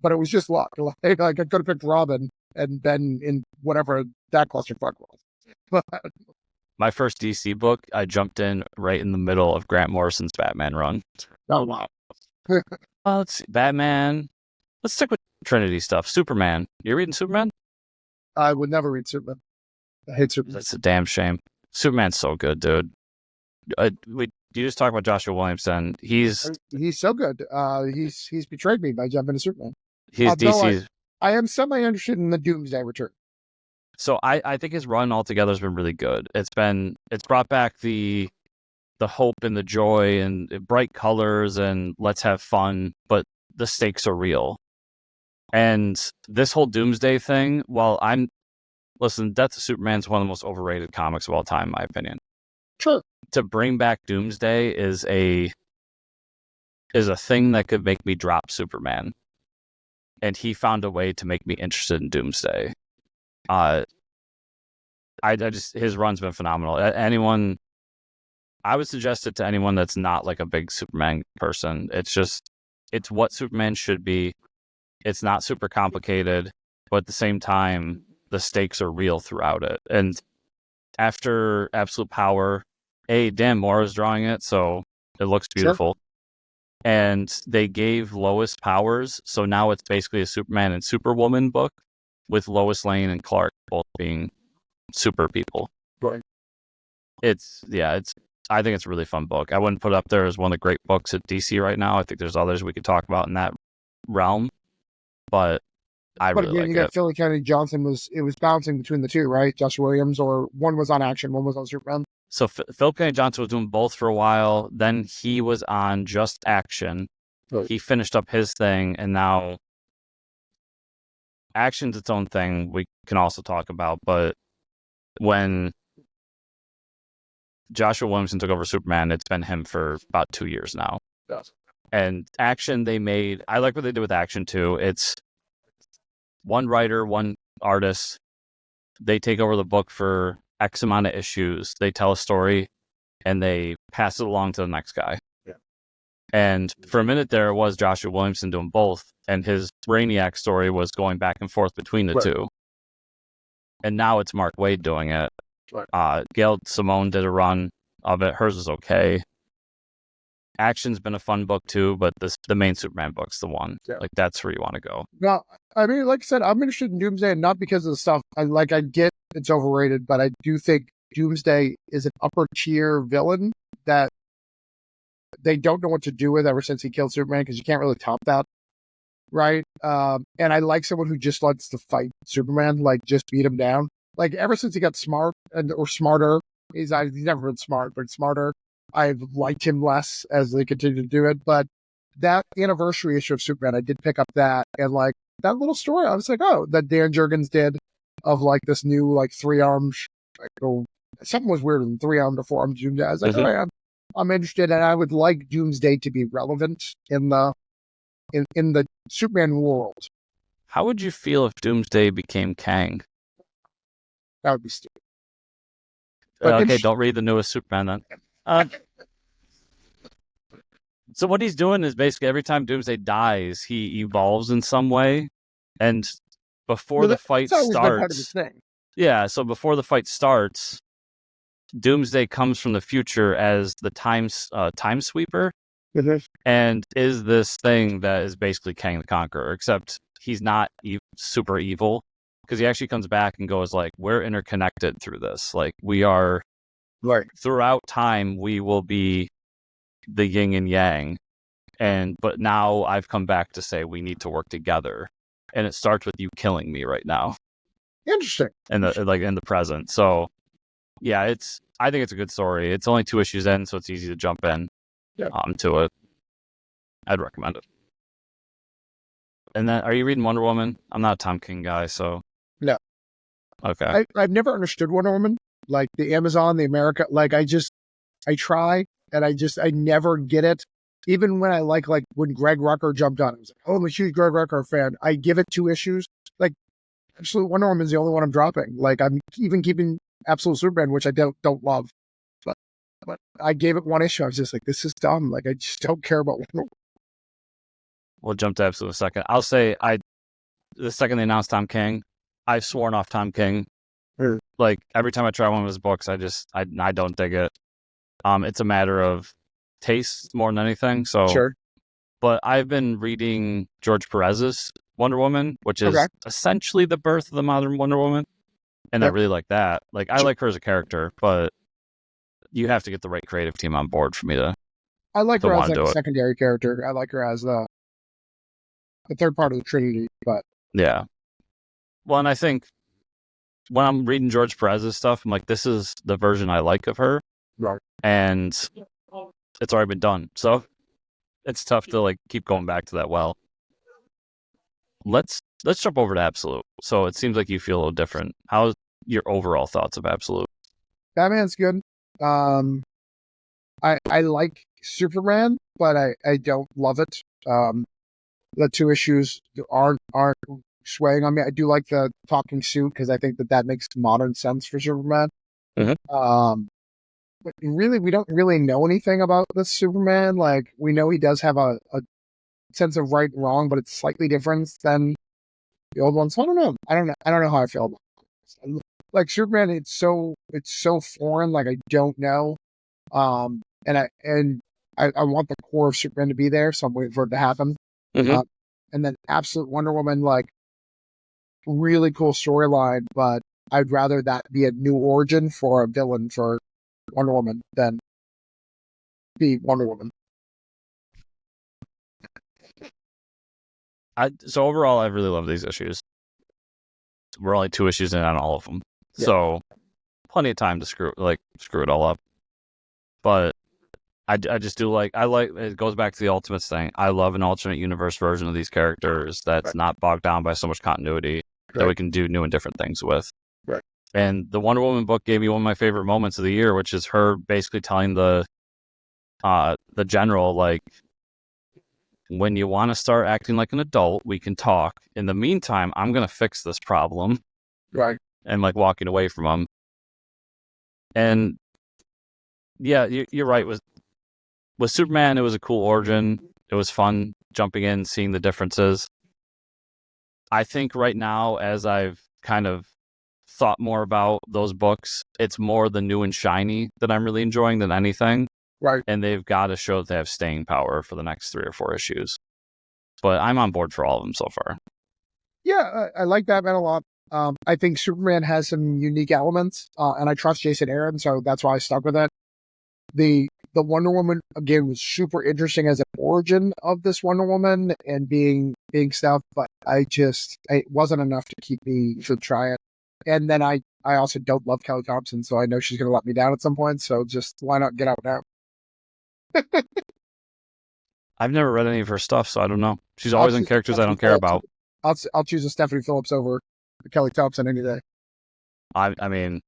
But it was just luck. Like I could have picked Robin and been in whatever that clusterfuck was. But my first DC book, I jumped in right in the middle of Grant Morrison's Batman run. Oh, wow. Let's see. Batman. Let's stick with Trinity stuff. Superman. You reading Superman? I would never read Superman. I hate Superman. That's a damn shame. Superman's so good, dude. You just talk about Joshua Williamson. He's so good. He's betrayed me by jumping to Superman. He's DC's. I am semi-interested in the Doomsday Return. So I think his run altogether has been really good. It's brought back the hope and the joy and bright colors and let's have fun, but the stakes are real. And this whole Doomsday thing, while I'm listen, Death of Superman is one of the most overrated comics of all time, in my opinion. Sure. To bring back Doomsday is a thing that could make me drop Superman. And he found a way to make me interested in Doomsday. His run's been phenomenal. I would suggest it to anyone that's not like a big Superman person. It's what Superman should be. It's not super complicated, but at the same time, the stakes are real throughout it. And after Absolute Power, Dan Moore is drawing it, so it looks beautiful. Sure. And they gave Lois powers, so now it's basically a Superman and Superwoman book with Lois Lane and Clark both being super people. Right. I think it's a really fun book. I wouldn't put it up there as one of the great books at DC right now. I think there's others we could talk about in that realm, but really again, like you got it. Philly Kennedy Johnson was bouncing between the two, right? Joshua Williams, or one was on Action, one was on Superman. So Philip Kennedy Johnson was doing both for a while. Then he was on just Action. Right. He finished up his thing, and now Action's its own thing we can also talk about. But when Joshua Williamson took over Superman, it's been him for about 2 years now. Yes. And Action, I like what they did with Action too. It's one writer, one artist. They take over the book for X amount of issues. They tell a story and they pass it along to the next guy. Yeah. And for a minute there, it was Joshua Williamson doing both. And his Brainiac story was going back and forth between the two. And now it's Mark Waid doing it. Right. Gail Simone did a run of it. Hers was okay. Action's been a fun book too, but the main Superman book's the one. Yeah. Like, that's where you want to go. No, I mean, like I said, I'm interested in Doomsday, and not because of the stuff. I get it's overrated, but I do think Doomsday is an upper tier villain that they don't know what to do with ever since he killed Superman, because you can't really top that, right? And I like someone who just likes to fight Superman, like just beat him down. Like ever since he got smart or smarter, he's never been smart, but smarter. I've liked him less as they continue to do it. But that anniversary issue of Superman, I did pick up that, and like that little story, I was like, oh, that Dan Jurgens did of like this new like 3-armed, something was weirder than 3-armed or 4-armed Doomsday. I was like, oh, I'm interested, and I would like Doomsday to be relevant in the Superman world. How would you feel if Doomsday became Kang? That would be stupid. Okay, don't read the newest Superman then. So what he's doing is basically every time Doomsday dies, he evolves in some way, and before the fight starts, part of his thing. Yeah. So before the fight starts, Doomsday comes from the future as the time sweeper, and is this thing that is basically Kang the Conqueror, except he's not super evil, because he actually comes back and goes like, we're interconnected through this. Like, we are, right, throughout time, we will be the yin and yang. But now I've come back to say we need to work together. And it starts with you killing me right now. Interesting. In the present. So yeah, I think it's a good story. It's only 2 issues in, so it's easy to jump in to it. I'd recommend it. And then, are you reading Wonder Woman? I'm not a Tom King guy, so. No. Okay. I've never understood Wonder Woman. Like the Amazon, the America, like I try, and I never get it. Even when I like when Greg Rucka jumped on, I was like, oh, I'm a huge Greg Rucka fan. I give it 2 issues. Like, Absolute Wonder Woman is the only one I'm dropping. Like, I'm even keeping Absolute Superman, which I don't love. But I gave it 1 issue. I was just like, this is dumb. Like, I just don't care about Wonder Woman. We'll jump to Absolute in a second. I'll say, the second they announced Tom King, I've sworn off Tom King. Like, every time I try one of his books, I don't dig it. It's a matter of taste more than anything. So, sure. But I've been reading George Perez's Wonder Woman, which is essentially the birth of the modern Wonder Woman, and I really like that. Like, I like her as a character, but you have to get the right creative team on board for me to. I like her as a secondary character. I like her as the third part of the Trinity, but yeah. Well, and I think when I'm reading George Perez's stuff, I'm like, this is the version I like of her, right? And it's already been done, so it's tough to like keep going back to that well. Let's jump over to Absolute. So it seems like you feel a little different. your overall thoughts of Absolute. Batman's good. I like Superman, but I don't love it. The two issues aren't swaying on me. I do like the talking suit because I think that makes modern sense for Superman. But really, we don't really know anything about this Superman. Like, we know he does have a sense of right and wrong, but it's slightly different than the old one. So I don't know. I don't know how I feel about it. Like Superman, it's so foreign. Like, I don't know. And I want the core of Superman to be there, so I'm waiting for it to happen. And then Absolute Wonder Woman, like, really cool storyline, but I'd rather that be a new origin for a villain for Wonder Woman than be Wonder Woman. So overall, I really love these issues. We're only 2 issues in on all of them, so plenty of time to screw it all up. But I just do like it goes back to the Ultimates thing. I love an alternate universe version of these characters that's not bogged down by so much continuity that we can do new and different things with. Right. And the Wonder Woman book gave me one of my favorite moments of the year, which is her basically telling the general, like, when you want to start acting like an adult, we can talk. In the meantime, I'm going to fix this problem. Right. And, like, walking away from him. And yeah, you're right. With Superman, it was a cool origin. It was fun jumping in, seeing the differences. I think right now, as I've kind of thought more about those books, it's more the new and shiny that I'm really enjoying than anything. Right. And they've got to show that they have staying power for the next 3 or 4 issues. But I'm on board for all of them so far. Yeah, I like Batman a lot. I think Superman has some unique elements, and I trust Jason Aaron, so that's why I stuck with it. The Wonder Woman, again, was super interesting as an origin of this Wonder Woman and being stuff, but it wasn't enough to keep me to try it. And then I also don't love Kelly Thompson, so I know she's going to let me down at some point, so just why not get out now? I've never read any of her stuff, so I don't know. She's always in characters I don't care about. I'll choose a Stephanie Phillips over Kelly Thompson any day. I mean,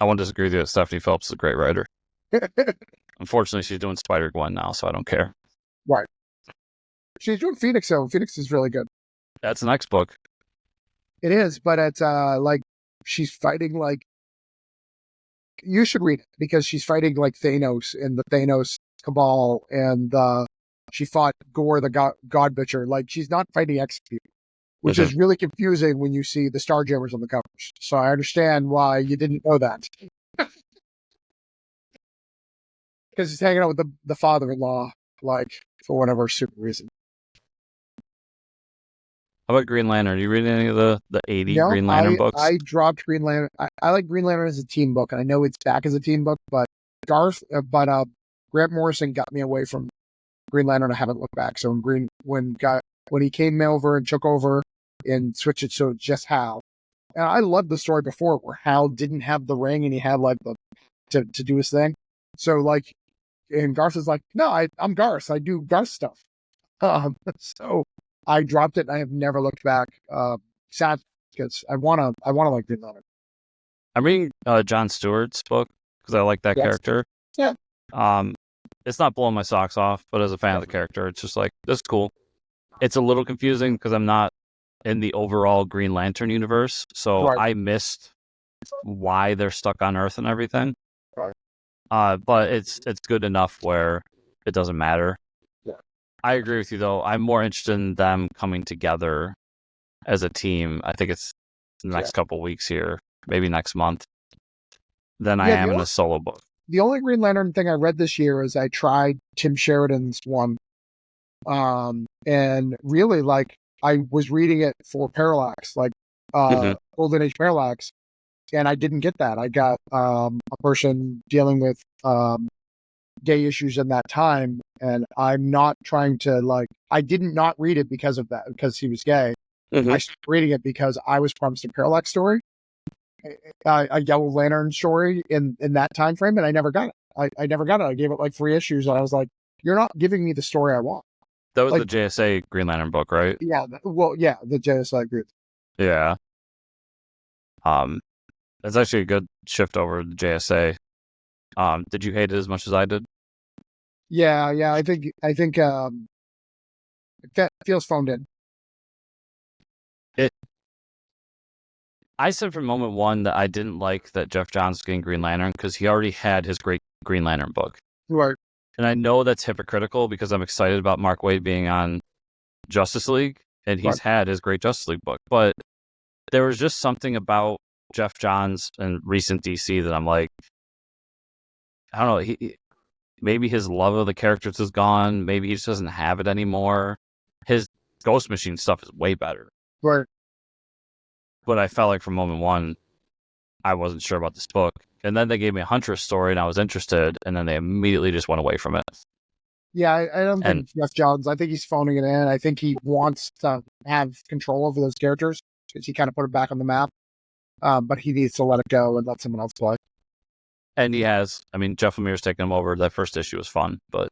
I won't disagree with you that Stephanie Phillips is a great writer. Unfortunately, she's doing Spider-Gwen now, so I don't care. Right. She's doing Phoenix, though. Phoenix is really good. That's the next book. It is, but it's like she's fighting like... You should read it, because she's fighting like Thanos in the Thanos Cabal, and she fought Gore the God Butcher. Like, she's not fighting X people, which is really confusing when you see the Starjammers on the covers. So I understand why you didn't know that. Because he's hanging out with the father-in-law, like, for whatever super reason. How about Green Lantern? Are you reading any of the 80 Green Lantern books? I dropped Green Lantern. I like Green Lantern as a team book, and I know it's back as a team book, but Grant Morrison got me away from Green Lantern. I haven't looked back. So when he came over and took over and switched it to just Hal, and I loved the story before where Hal didn't have the ring and he had like to do his thing. So like, and Garth is like, no, I'm Garth. I do Garth stuff. So I dropped it and I have never looked back. Sad, because I wanna like Green Lantern. I'm reading Jon Stewart's book because I like that character. Yeah. It's not blowing my socks off, but as a fan of the character, it's just like, this is cool. It's a little confusing because I'm not in the overall Green Lantern universe, so I missed why they're stuck on Earth and everything. Right. But it's good enough where it doesn't matter. Yeah. I agree with you, though. I'm more interested in them coming together as a team. I think it's the next couple weeks here, maybe next month, than I am in a solo book. The only Green Lantern thing I read this year is I tried Tim Sheridan's one. And really, like, I was reading it for Parallax, like Golden Age Parallax, and I didn't get that. I got a person dealing with gay issues in that time, and I'm not trying to, like, I didn't not read it because of that, because he was gay. I started reading it because I was promised a Parallax story, a Yellow Lantern story in that time frame, and I never got it. I never got it. I gave it like 3 issues, and I was like, you're not giving me the story I want. That was like, the JSA Green Lantern book, right? Yeah. Well, yeah, the JSA group. Yeah. It's actually a good shift over to JSA. Did you hate it as much as I did? Yeah. I think it feels phoned in. I said from moment one that I didn't like that Jeff Johns getting Green Lantern because he already had his great Green Lantern book. Right. And I know that's hypocritical because I'm excited about Mark Waid being on Justice League, and he's had his great Justice League book. But there was just something about Jeff Johns and recent DC that I'm like, I don't know, maybe his love of the characters is gone. Maybe he just doesn't have it anymore. His Ghost Machine stuff is way better. Right. But I felt like from moment one, I wasn't sure about this book. And then they gave me a Huntress story, and I was interested, and then they immediately just went away from it. Yeah, I don't think Jeff Johns, I think he's phoning it in. I think he wants to have control over those characters because he kind of put it back on the map. But he needs to let it go and let someone else play. And he has. I mean, Jeff Lemire's taken him over. That first issue was fun. But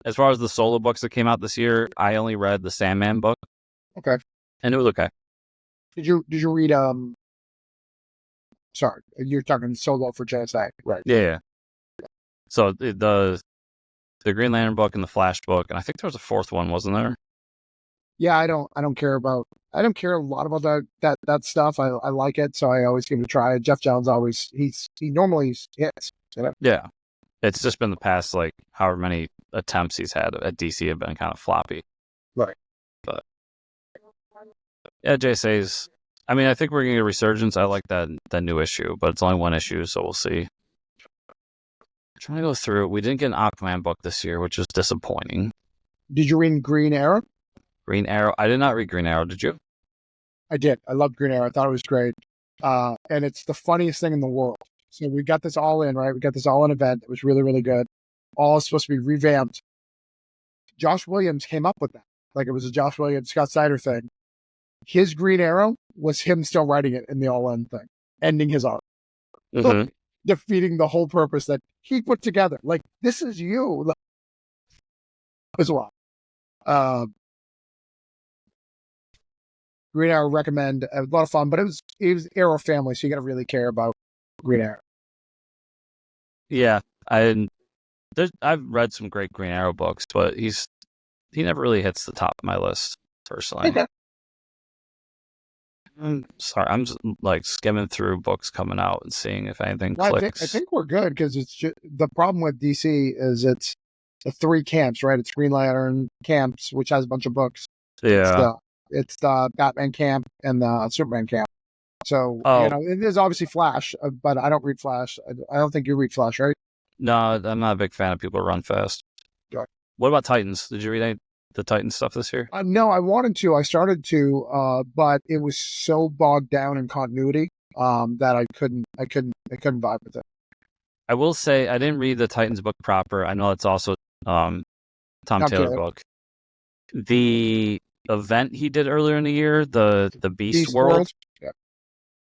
as far as the solo books that came out this year, I only read the Sandman book. Okay. And it was okay. Did you read sorry, you're talking solo for JSA, right? Yeah. So the Green Lantern book and the Flash book, and I think there was a fourth one, wasn't there? Yeah, I don't care a lot about that stuff. I like it, so I always give it a try. Jeff Johns he normally hits. You know? Yeah. It's just been the past, like, however many attempts he's had at DC have been kind of floppy. Right. But yeah, JSA's, I mean, I think we're going to get a resurgence. I like that new issue, but it's only one issue, so we'll see. I'm trying to go through it. We didn't get an Aquaman book this year, which is disappointing. Did you read Green Arrow? Green Arrow? I did not read Green Arrow. Did you? I did. I loved Green Arrow. I thought it was great. And it's the funniest thing in the world. So we got this all in, right? We got this all in event. It was really, really good. All supposed to be revamped. Josh Williams came up with that. Like it was a Josh Williams, Scott Snyder thing. His Green Arrow was him still writing it in the all-in thing, ending his arc. Mm-hmm. Defeating the whole purpose that he put together. Like, this is you. It was a lot. Green Arrow recommend. A lot of fun, but it was Arrow family, so you got to really care about Green Arrow. Yeah, I've read some great Green Arrow books, but he never really hits the top of my list personally. Okay. I'm sorry, I'm just like skimming through books coming out and seeing if anything clicks. I think we're good because it's just, the problem with DC is it's the three camps, right? It's Green Lantern camps, which has a bunch of books. Yeah. It's the Batman camp and the Superman camp. So, it is obviously Flash, but I don't read Flash. I don't think you read Flash, right? No, I'm not a big fan of people who run fast. Right. What about Titans? Did you read any the Titans stuff this year? No, I wanted to. I started to, but it was so bogged down in continuity that I couldn't vibe with it. I will say I didn't read the Titans book proper. I know it's also Tom Taylor book. The event he did earlier in the year, the Beast World,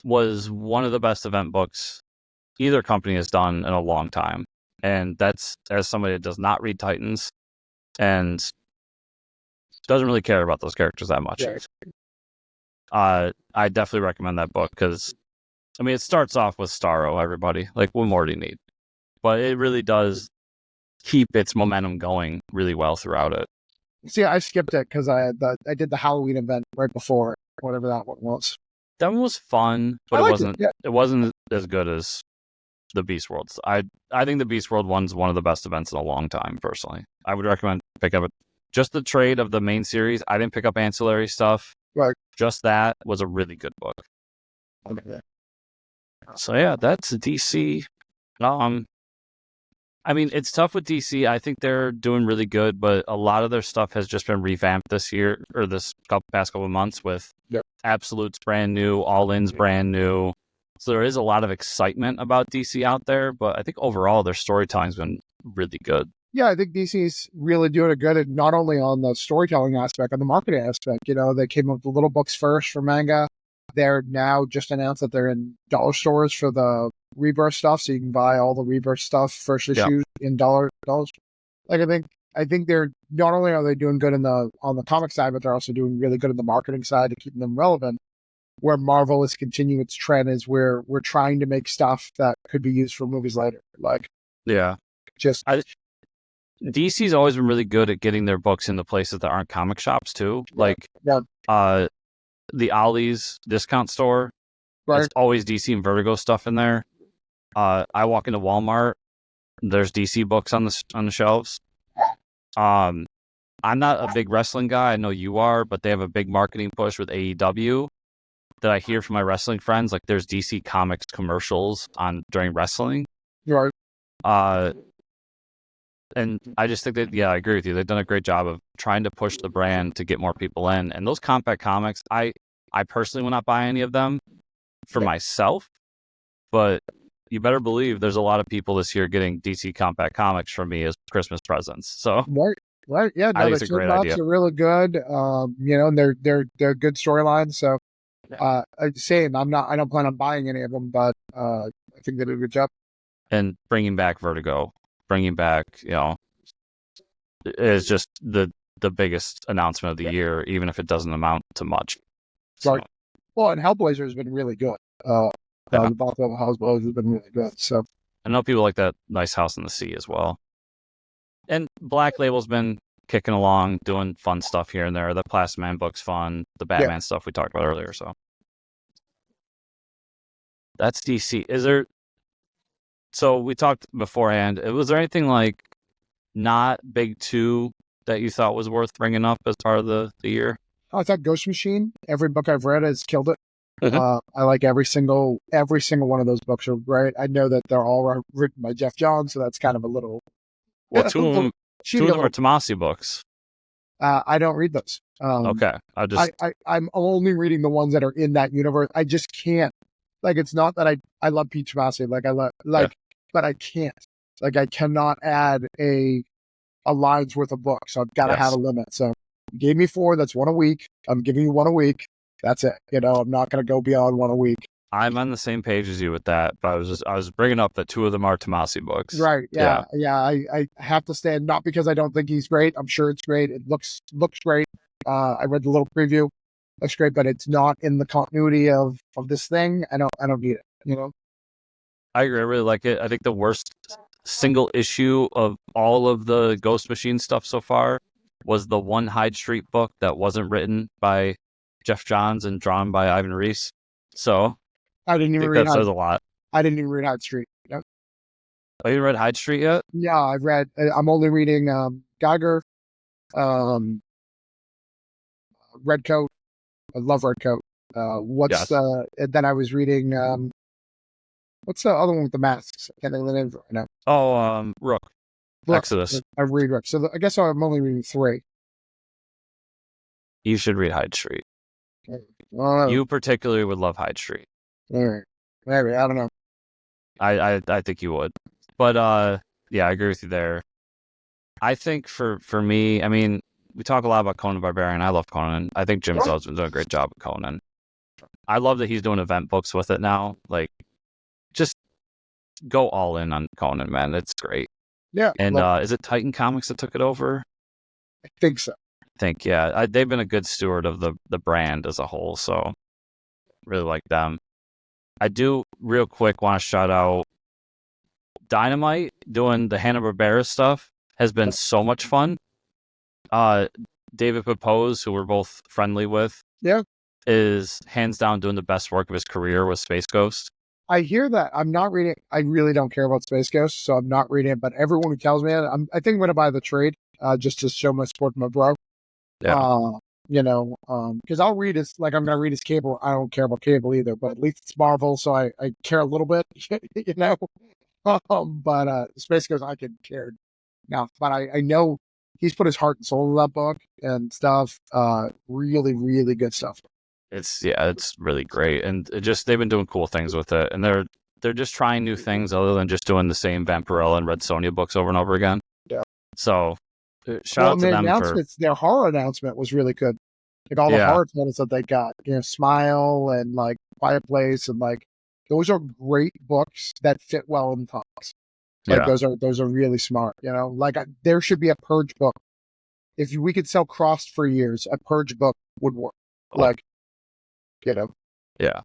was one of the best event books either company has done in a long time. And that's as somebody that does not read Titans and doesn't really care about those characters that much. Yeah. I definitely recommend that book because, I mean, it starts off with Starro, everybody. Like, what more do you need? But it really does keep its momentum going really well throughout it. See, I skipped it because I did the Halloween event right before, whatever that one was. That one was fun, but it wasn't as good as the Beast World. I think the Beast World one's one of the best events in a long time, personally. I would recommend pick up it. Just the trade of the main series. I didn't pick up ancillary stuff. Right. Just that was a really good book. Okay. So yeah, that's DC. I mean, it's tough with DC. I think they're doing really good, but a lot of their stuff has just been revamped this year or past couple of months with Absolute's brand new, All-In's brand new. So there is a lot of excitement about DC out there, but I think overall their storytelling's been really good. Yeah, I think DC's really doing it good, not only on the storytelling aspect, on the marketing aspect. They came up with little books first for manga. They're now just announced that they're in dollar stores for the Rebirth stuff, so you can buy all the Rebirth stuff first issue in dollars. Like I think they're not only are they doing good on the comic side, but they're also doing really good in the marketing side to keep them relevant. where Marvel is continuing its trend is where we're trying to make stuff that could be used for movies later. Like, Yeah. just DC's always been really good at getting their books into places that aren't comic shops too. Like, the Ollie's discount store. right. It's always DC and Vertigo stuff in there. I walk into Walmart. There's DC books on the shelves. I'm not a big wrestling guy. I know you are, but they have a big marketing push with AEW that I hear from my wrestling friends. Like, there's DC Comics commercials on during wrestling. Right. And I just think that, yeah, I agree with you. They've done a great job of trying to push the brand to get more people in. And those compact comics, I personally will not buy any of them for myself, but you better believe there's a lot of people this year getting DC compact comics from me as Christmas presents. So right, yeah, no, I think the it's a great team-ups idea. are really good. And they're good storylines. So, saying I don't plan on buying any of them, but I think they did a good job. And bringing back Vertigo, is just the biggest announcement of the year, even if it doesn't amount to much. Right. Well, and Hellblazer has been really good. The Buffalo Hellblazer has been really good. So I know people like that Nice House on the Sea as well. And Black Label's been kicking along, doing fun stuff here and there. The Plastic Man book's fun. The Batman stuff we talked about earlier. So that's DC. So we talked beforehand. Was there anything like not big two that you thought was worth bringing up as part of the year? I thought Ghost Machine. Every book I've read has killed it. Mhm. I like every single one of those books are great. I know that they're all written by Jeff Johns, so that's kind of a little. Well, two of them are Tomasi books. I don't read those. Okay, I'm only reading the ones that are in that universe. I just can't. Like, it's not that I love Pete Tomasi. But I can't. Like, I cannot add a line's worth of book, so I've got to have a limit. So you gave me 4. That's 1 a week. I'm giving you 1 a week. That's it. I'm not going to go beyond 1 a week. I'm on the same page as you with that, but I was bringing up that 2 of them are Tomasi books. Right. Yeah. I have to stand, not because I don't think he's great. I'm sure it's great. It looks great. I read the little preview. Looks great, but it's not in the continuity of this thing. I don't need it. I agree. I really like it. I think the worst single issue of all of the Ghost Machine stuff so far was the one Hyde Street book that wasn't written by Jeff Johns and drawn by Ivan Reis. So I didn't even read that says a lot. I didn't even read Hyde Street. Yep. Oh, you read Hyde Street yet? Yeah, I've read. I'm only reading Geiger, Redcoat. I love Redcoat. And then I was reading what's the other one with the masks? I can't think of the name right now. Oh, Rook. Exodus. I read Rook. So I guess I'm only reading 3. You should read Hyde Street. Well, you particularly would love Hyde Street. All right. Maybe, I don't know. I think you would. But yeah, I agree with you there. I think for me, I mean, we talk a lot about Conan Barbarian. I love Conan. I think Jim Zell's been doing a great job with Conan. I love that he's doing event books with it now. Like, just go all in on Conan, man. It's great. Yeah. And is it Titan Comics that took it over? I think so. Yeah. They've been a good steward of the brand as a whole, so really like them. I do, real quick, want to shout out Dynamite doing the Hanna-Barbera stuff has been so much fun. David Pepose, who we're both friendly with, is hands down doing the best work of his career with Space Ghost. I hear that. I'm not reading. I really don't care about Space Ghost, so I'm not reading it. But everyone who tells me it, I think I'm going to buy the trade just to show my support to my bro. Yeah. Because I'll read his, like, I'm going to read his Cable. I don't care about Cable either, but at least it's Marvel, so I care a little bit, But Space Ghost, I could care now. But I know he's put his heart and soul in that book and stuff. Really, really good stuff. It's really great, and they've been doing cool things with it, and they're just trying new things other than just doing the same Vampirella and Red Sonja books over and over again. Yeah. So shout out to them their horror announcement was really good. Like all the horror titles that they got, Smile and like Quiet Place, and like those are great books that fit well in times. Like those are really smart. Like there should be a Purge book. If we could sell Crossed for years, a Purge book would work. Like. Yeah.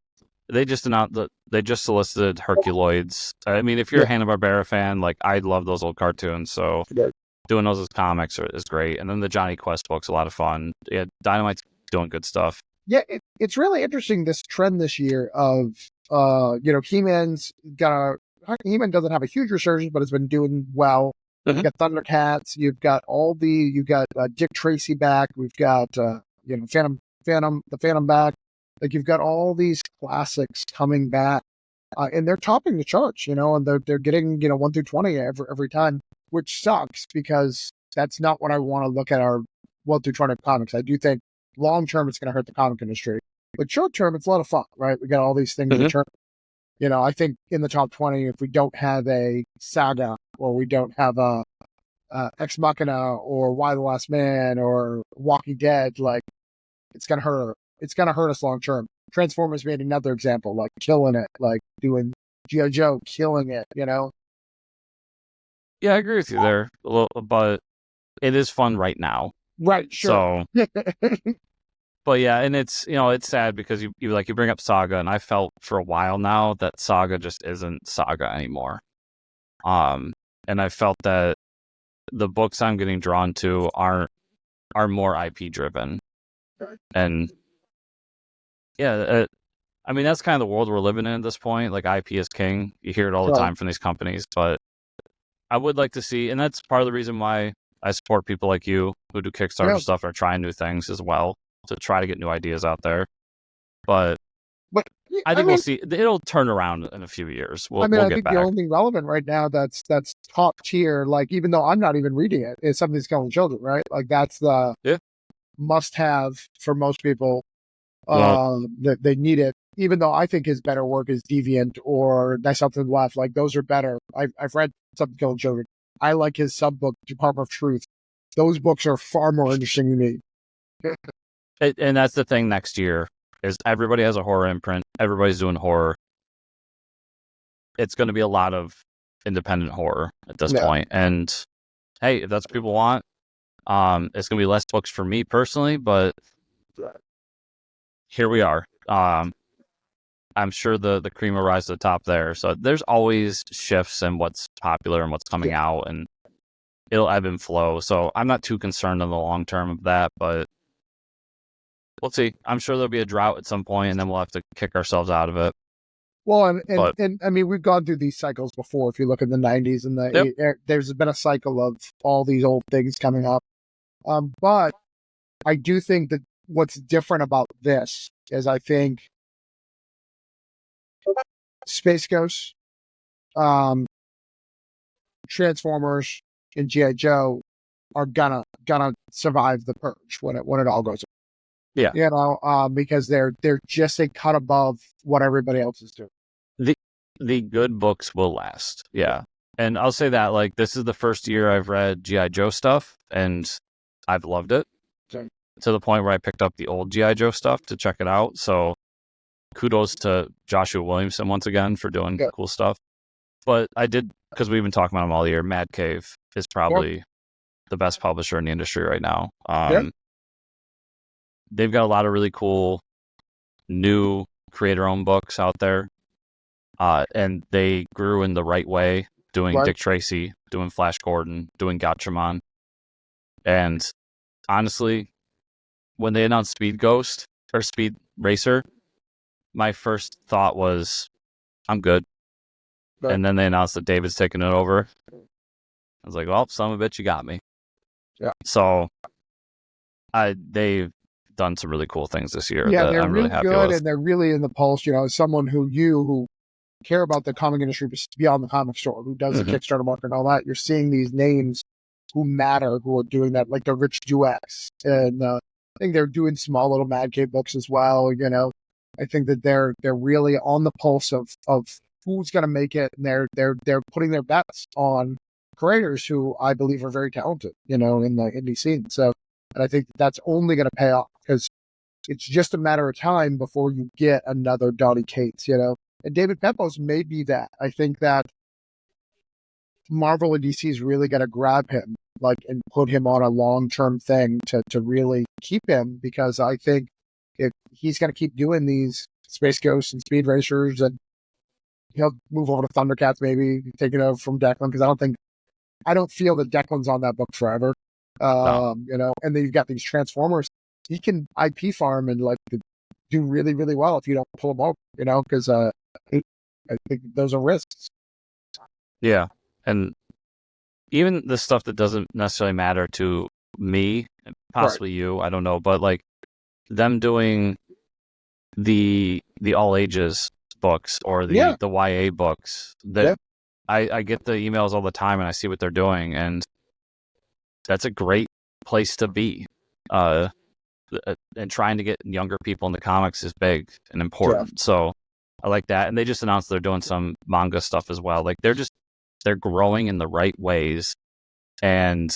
They just announced that they just solicited Herculoids. I mean, if you're Yeah. a Hanna-Barbera fan, like I love those old cartoons, so doing those as comics is great. And then the Johnny Quest book's a lot of fun. Yeah, Dynamite's doing good stuff. Yeah, it's really interesting, this trend this year of He-Man's He-Man doesn't have a huge resurgence, but it's been doing well. Mhm. You've got Thundercats, you've got Dick Tracy back, we've got Phantom the Phantom back. Like you've got all these classics coming back, and they're topping the charts, and they're getting 1 through 20 every time, which sucks because that's not what I want to look at our 1 through 20 comics. I do think long term it's going to hurt the comic industry, but short term it's a lot of fun, right? We got all these things Mhm. return. I think in the top 20, if we don't have a Saga or we don't have a Ex Machina or Why the Last Man or Walking Dead, like it's gonna hurt. It's gonna hurt us long term. Transformers made another example, like killing it, like doing G.I. Joe, killing it. Yeah, I agree with you there a little, but it is fun right now. Right? Sure. So, but yeah, and it's it's sad because you bring up Saga, and I felt for a while now that Saga just isn't Saga anymore. And I felt that the books I'm getting drawn to are more IP driven, and yeah, I mean that's kind of the world we're living in at this point. Like IP is king. You hear it all the time from these companies, but I would like to see, and that's part of the reason why I support people like you who do Kickstarter stuff and are trying new things as well to try to get new ideas out there. But I think we'll see. It'll turn around in a few years. We'll I get think back. the only thing relevant right now that's top tier, like even though I'm not even reading it, is Something's Killing Children, right? Like that's the must have for most people. That they need it. Even though I think his better work is Deviant or There's Something Left, like those are better. I've read Something Killing Children. I like his sub book, Department of Truth. Those books are far more interesting to me. And that's the thing next year is everybody has a horror imprint. Everybody's doing horror. It's going to be a lot of independent horror at this point. And hey, if that's what people want, it's going to be less books for me personally, but here we are. I'm sure the cream will rise to the top there. So there's always shifts in what's popular and what's coming out, and it'll ebb and flow. So I'm not too concerned in the long term of that, but we'll see. I'm sure there'll be a drought at some point, and then we'll have to kick ourselves out of it. Well, and I mean, we've gone through these cycles before. If you look in the 90s and there's been a cycle of all these old things coming up. But I do think that what's different about this is I think Space Ghost, Transformers, and G.I. Joe are gonna survive the purge when it all goes. Yeah, because they're just a cut above what everybody else is doing. The good books will last. Yeah, and I'll say that like this is the first year I've read G.I. Joe stuff, and I've loved it to the point where I picked up the old G.I. Joe stuff to check it out. So kudos to Joshua Williamson once again for doing cool stuff. But I did, because we've been talking about him all year, Mad Cave is probably the best publisher in the industry right now. They've got a lot of really cool new creator-owned books out there. And they grew in the right way, doing Dick Tracy, doing Flash Gordon, doing Gatchaman. And honestly, when they announced Speed Ghost or Speed Racer, my first thought was, I'm good. And then they announced that David's taking it over. I was like, well, son of a bitch, you got me. Yeah. So they've done some really cool things this year. Yeah, that they're I'm really happy good, with. and they're really in the pulse. As someone who care about the comic industry beyond the comic store, who does the Kickstarter market and all that, you're seeing these names who matter, who are doing that, like the Rich Duex, and I think they're doing small little Mad Cave books as well. I think that they're really on the pulse of who's going to make it, and they're putting their bets on creators who I believe are very talented, in the indie scene. So, and I think that's only going to pay off because it's just a matter of time before you get another Donny Cates, And David Pepos may be that. I think that Marvel and DC is really going to grab him, and put him on a long-term thing to really keep him, because I think if he's going to keep doing these Space Ghosts and Speed Racers, and he'll move over to Thundercats, maybe take it over from Declan, because I don't feel that Declan's on that book forever. No. And then you've got these Transformers. He can IP farm and like do really, really well if you don't pull him over, because I think those are risks. Yeah. And even the stuff that doesn't necessarily matter to me, possibly you, I don't know, but like them doing the all ages books or the YA books that I get the emails all the time and I see what they're doing, and that's a great place to be. And trying to get younger people into comics is big and important. So I like that. And they just announced they're doing some manga stuff as well. Like they're growing in the right ways. And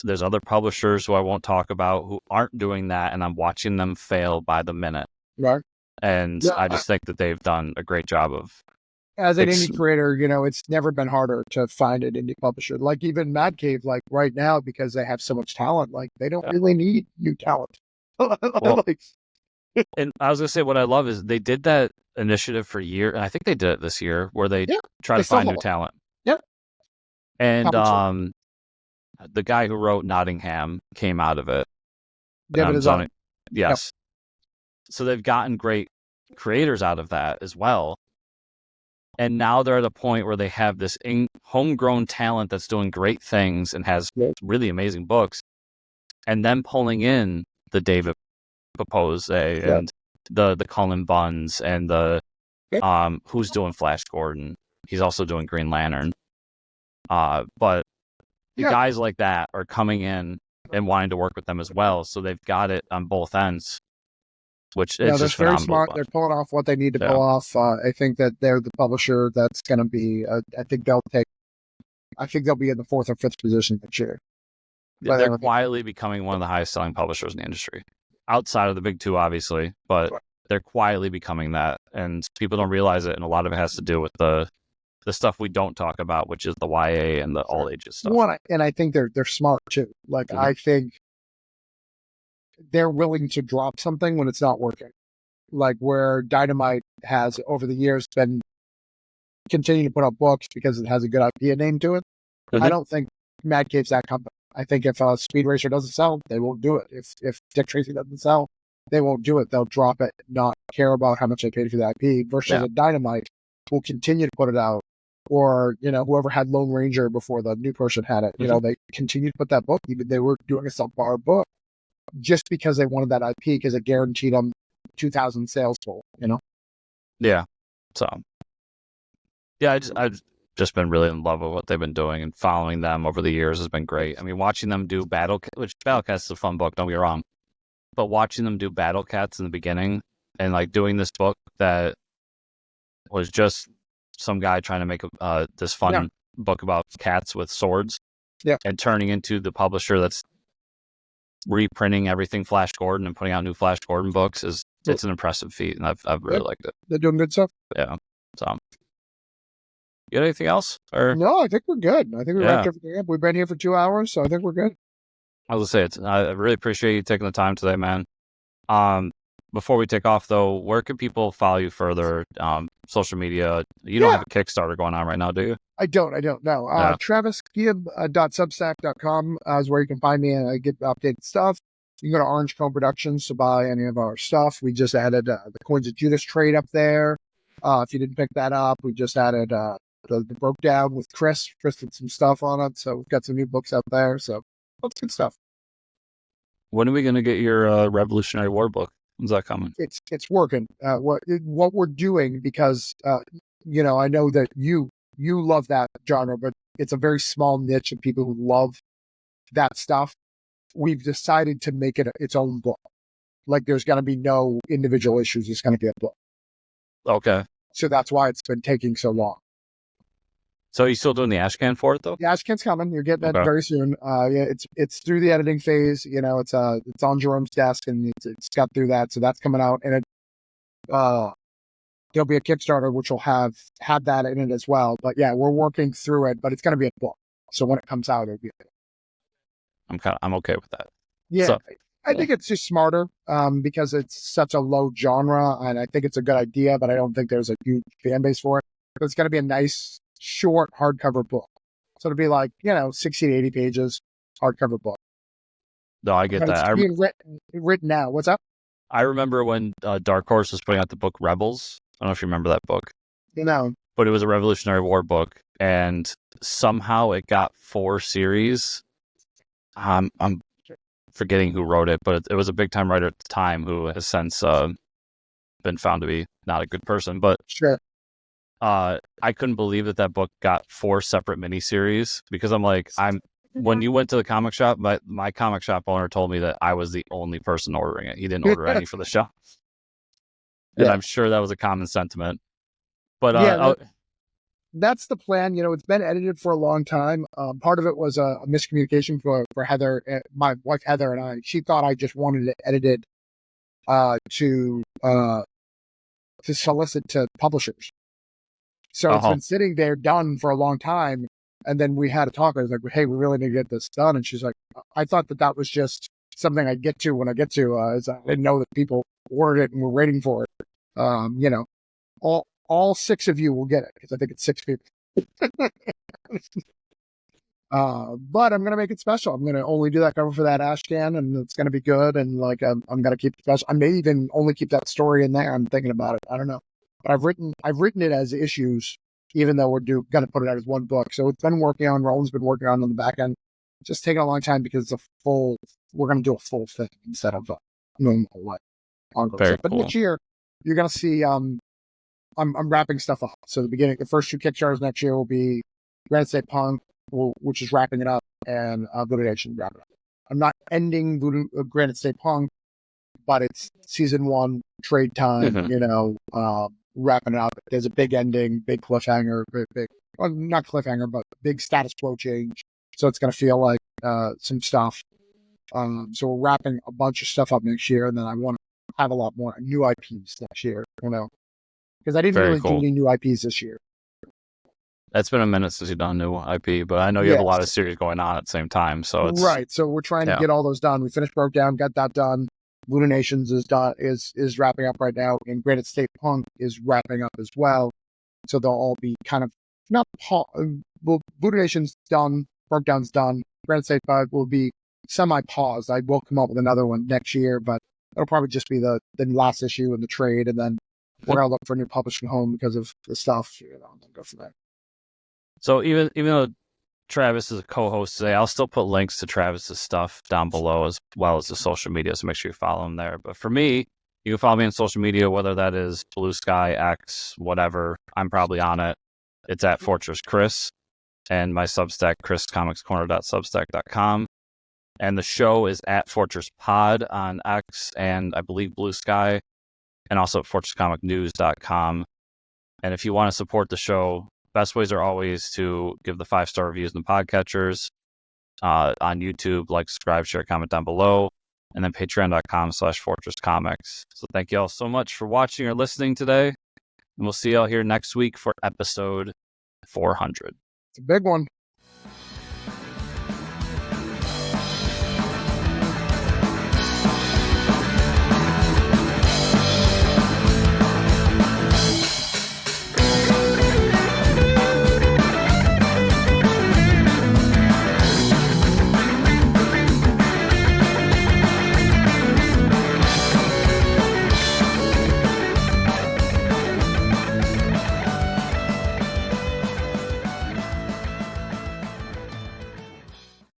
there's other publishers who I won't talk about who aren't doing that, and I'm watching them fail by the minute. Right. And I just think that they've done a great job of. As an indie creator, it's never been harder to find an indie publisher. Like even Mad Cave, like right now, because they have so much talent, like they don't really need new talent. Well, and I was gonna say what I love is they did that initiative for years, and I think they did it this year, where they try to find new talent. Yep. And the guy who wrote Nottingham came out of it. Yes. Yep. So they've gotten great creators out of that as well. And now they're at a point where they have this homegrown talent that's doing great things and has really amazing books. And then pulling in the David Papose and the Cullen Bunns and the who's doing Flash Gordon. He's also doing Green Lantern. But guys like that are coming in and wanting to work with them as well. So they've got it on both ends, which is just very phenomenal. Smart. They're pulling off what they need to pull off. I think that they're the publisher that's going to be. I think they'll be in the 4th or 5th position next year. They're quietly becoming one of the highest selling publishers in the industry, outside of the big two, obviously, but they're quietly becoming that, and people don't realize it. And a lot of it has to do with the stuff we don't talk about, which is the YA and the all ages stuff. And I think they're smart too. Like I think they're willing to drop something when it's not working. Like where Dynamite has over the years been continuing to put out books because it has a good idea name to it. I don't think Mad Cave's that company. I think if Speed Racer doesn't sell, they won't do it. If Dick Tracy doesn't sell, they won't do it. They'll drop it, not care about how much they paid for the IP. Versus a Dynamite will continue to put it out. Or, whoever had Lone Ranger before the new person had it, they continued to put that book, even they were doing a subpar book, just because they wanted that IP, because it guaranteed them 2,000 sales full, Yeah. So, yeah, I've just been really in love with what they've been doing, and following them over the years has been great. I mean, watching them do which Battle Cats is a fun book, don't get me wrong, but watching them do Battle Cats in the beginning and like doing this book that was just some guy trying to make this fun book about cats with swords, and turning into the publisher that's reprinting everything Flash Gordon and putting out new Flash Gordon books it's an impressive feat, and I've really liked it. They're doing good stuff. Yeah. So, you got anything else? Or no, I think we're good. I think we wrapped everything up. We've been here for 2 hours, so I think we're good. I was gonna say I really appreciate you taking the time today, man. Before we take off, though, where can people follow you further? Social media. You don't have a Kickstarter going on right now, do you? I don't. No. TravisGibb.substack.com is where you can find me, and I get updated stuff. You can go to Orange Cone Productions to buy any of our stuff. We just added the Coins of Judas trade up there. If you didn't pick that up, we just added the Broke Down with Chris. Chris did some stuff on it, so we've got some new books out there. So that's good stuff. When are we going to get your Revolutionary War book? When's that coming? It's working. What we're doing, because I know that you love that genre, but it's a very small niche of people who love that stuff. We've decided to make it its own book. Like there's going to be no individual issues. It's going to be a book. Okay. So that's why it's been taking so long. So you still doing the Ashcan for it though? The Ashcan's coming. You're getting that very soon. It's through the editing phase. It's on Jerome's desk, and it's got through that. So that's coming out, and there'll be a Kickstarter which will have that in it as well. But yeah, we're working through it. But it's going to be a book. So when it comes out, it'll be. I'm okay with that. Yeah. So, I think it's just smarter because it's such a low genre, and I think it's a good idea, but I don't think there's a huge fan base for it. But it's going to be a nice, short hardcover book. So it'll be like, 60 to 80 pages, hardcover book. No, I get But it's that. being written now. What's up? I remember when Dark Horse was putting out the book Rebels. I don't know if you remember that book. No. But it was a Revolutionary War book, and somehow it got 4 series. I'm forgetting who wrote it, but it was a big-time writer at the time who has since been found to be not a good person. But Sure. I couldn't believe that book got 4 separate miniseries because I'm like, when you went to the comic shop, my comic shop owner told me that I was the only person ordering it. He didn't order any for the shop. And Yeah. I'm sure that was a common sentiment. But that's the plan. It's been edited for a long time. Part of it was a miscommunication for Heather, my wife Heather, and I. She thought I just wanted it edited to solicit to publishers. So it's been sitting there done for a long time. And then we had a talk. I was like, hey, we really need to get this done. And she's like, I thought that was just something I get to when I get to. I didn't know that people ordered it and were waiting for it. All 6 of you will get it because I think it's 6 people. But I'm going to make it special. I'm going to only do that cover for that Ashcan, and it's going to be good. And like, I'm going to keep it special. I may even only keep that story in there. I'm thinking about it. I don't know. But I've written it as issues, even though we're going to put it out as one book. So it's been working on, Roland's been working on the back end. It's just taking a long time because we're going to do a full thing instead of normal ongoing stuff. But next year, you're going to see, I'm wrapping stuff up. So the first 2 Kickstarters next year will be Granite State Punk, which is wrapping it up, and Voodoo Nation wrapping it up. I'm not ending Granite State Punk, but it's season 1, trade time, wrapping it up. There's a big ending, big cliffhanger, well, not cliffhanger, but big status quo change. So it's going to feel like some stuff. So we're wrapping a bunch of stuff up next year, and then I want to have a lot more new IPs next year, because I didn't really do any new IPs this year. It's been a minute since you've done a new IP, but I know you have a lot of series going on at the same time. So it's right. So we're trying to get all those done. We finished Broke Down, got that done. Voodoo Nations is done, is wrapping up right now, and Granite State Punk is wrapping up as well. So they'll all be kind of not. Voodoo Nation's done, Broke Down's done. Granite State Punk will be semi-paused. I will come up with another one next year, but it'll probably just be the last issue and the trade, and then we're gonna look for a new publishing home because of the stuff. And then go from there. So even though Travis is a co-host today, I'll still put links to Travis's stuff down below as well as the social media, so make sure you follow him there. But for me, you can follow me on social media, whether that is Blue Sky, X, whatever. I'm probably on it. It's at Fortress Chris, and my Substack, chriscomicscorner.substack.com. And the show is at Fortress Pod on X and I believe Blue Sky, and also at fortresscomicnews.com. And if you want to support the show, best ways are always to give the 5-star reviews in the podcatchers, on YouTube, like, subscribe, share, comment down below, and then patreon.com/fortresscomics. So thank you all so much for watching or listening today, and we'll see y'all here next week for episode 400. It's a big one.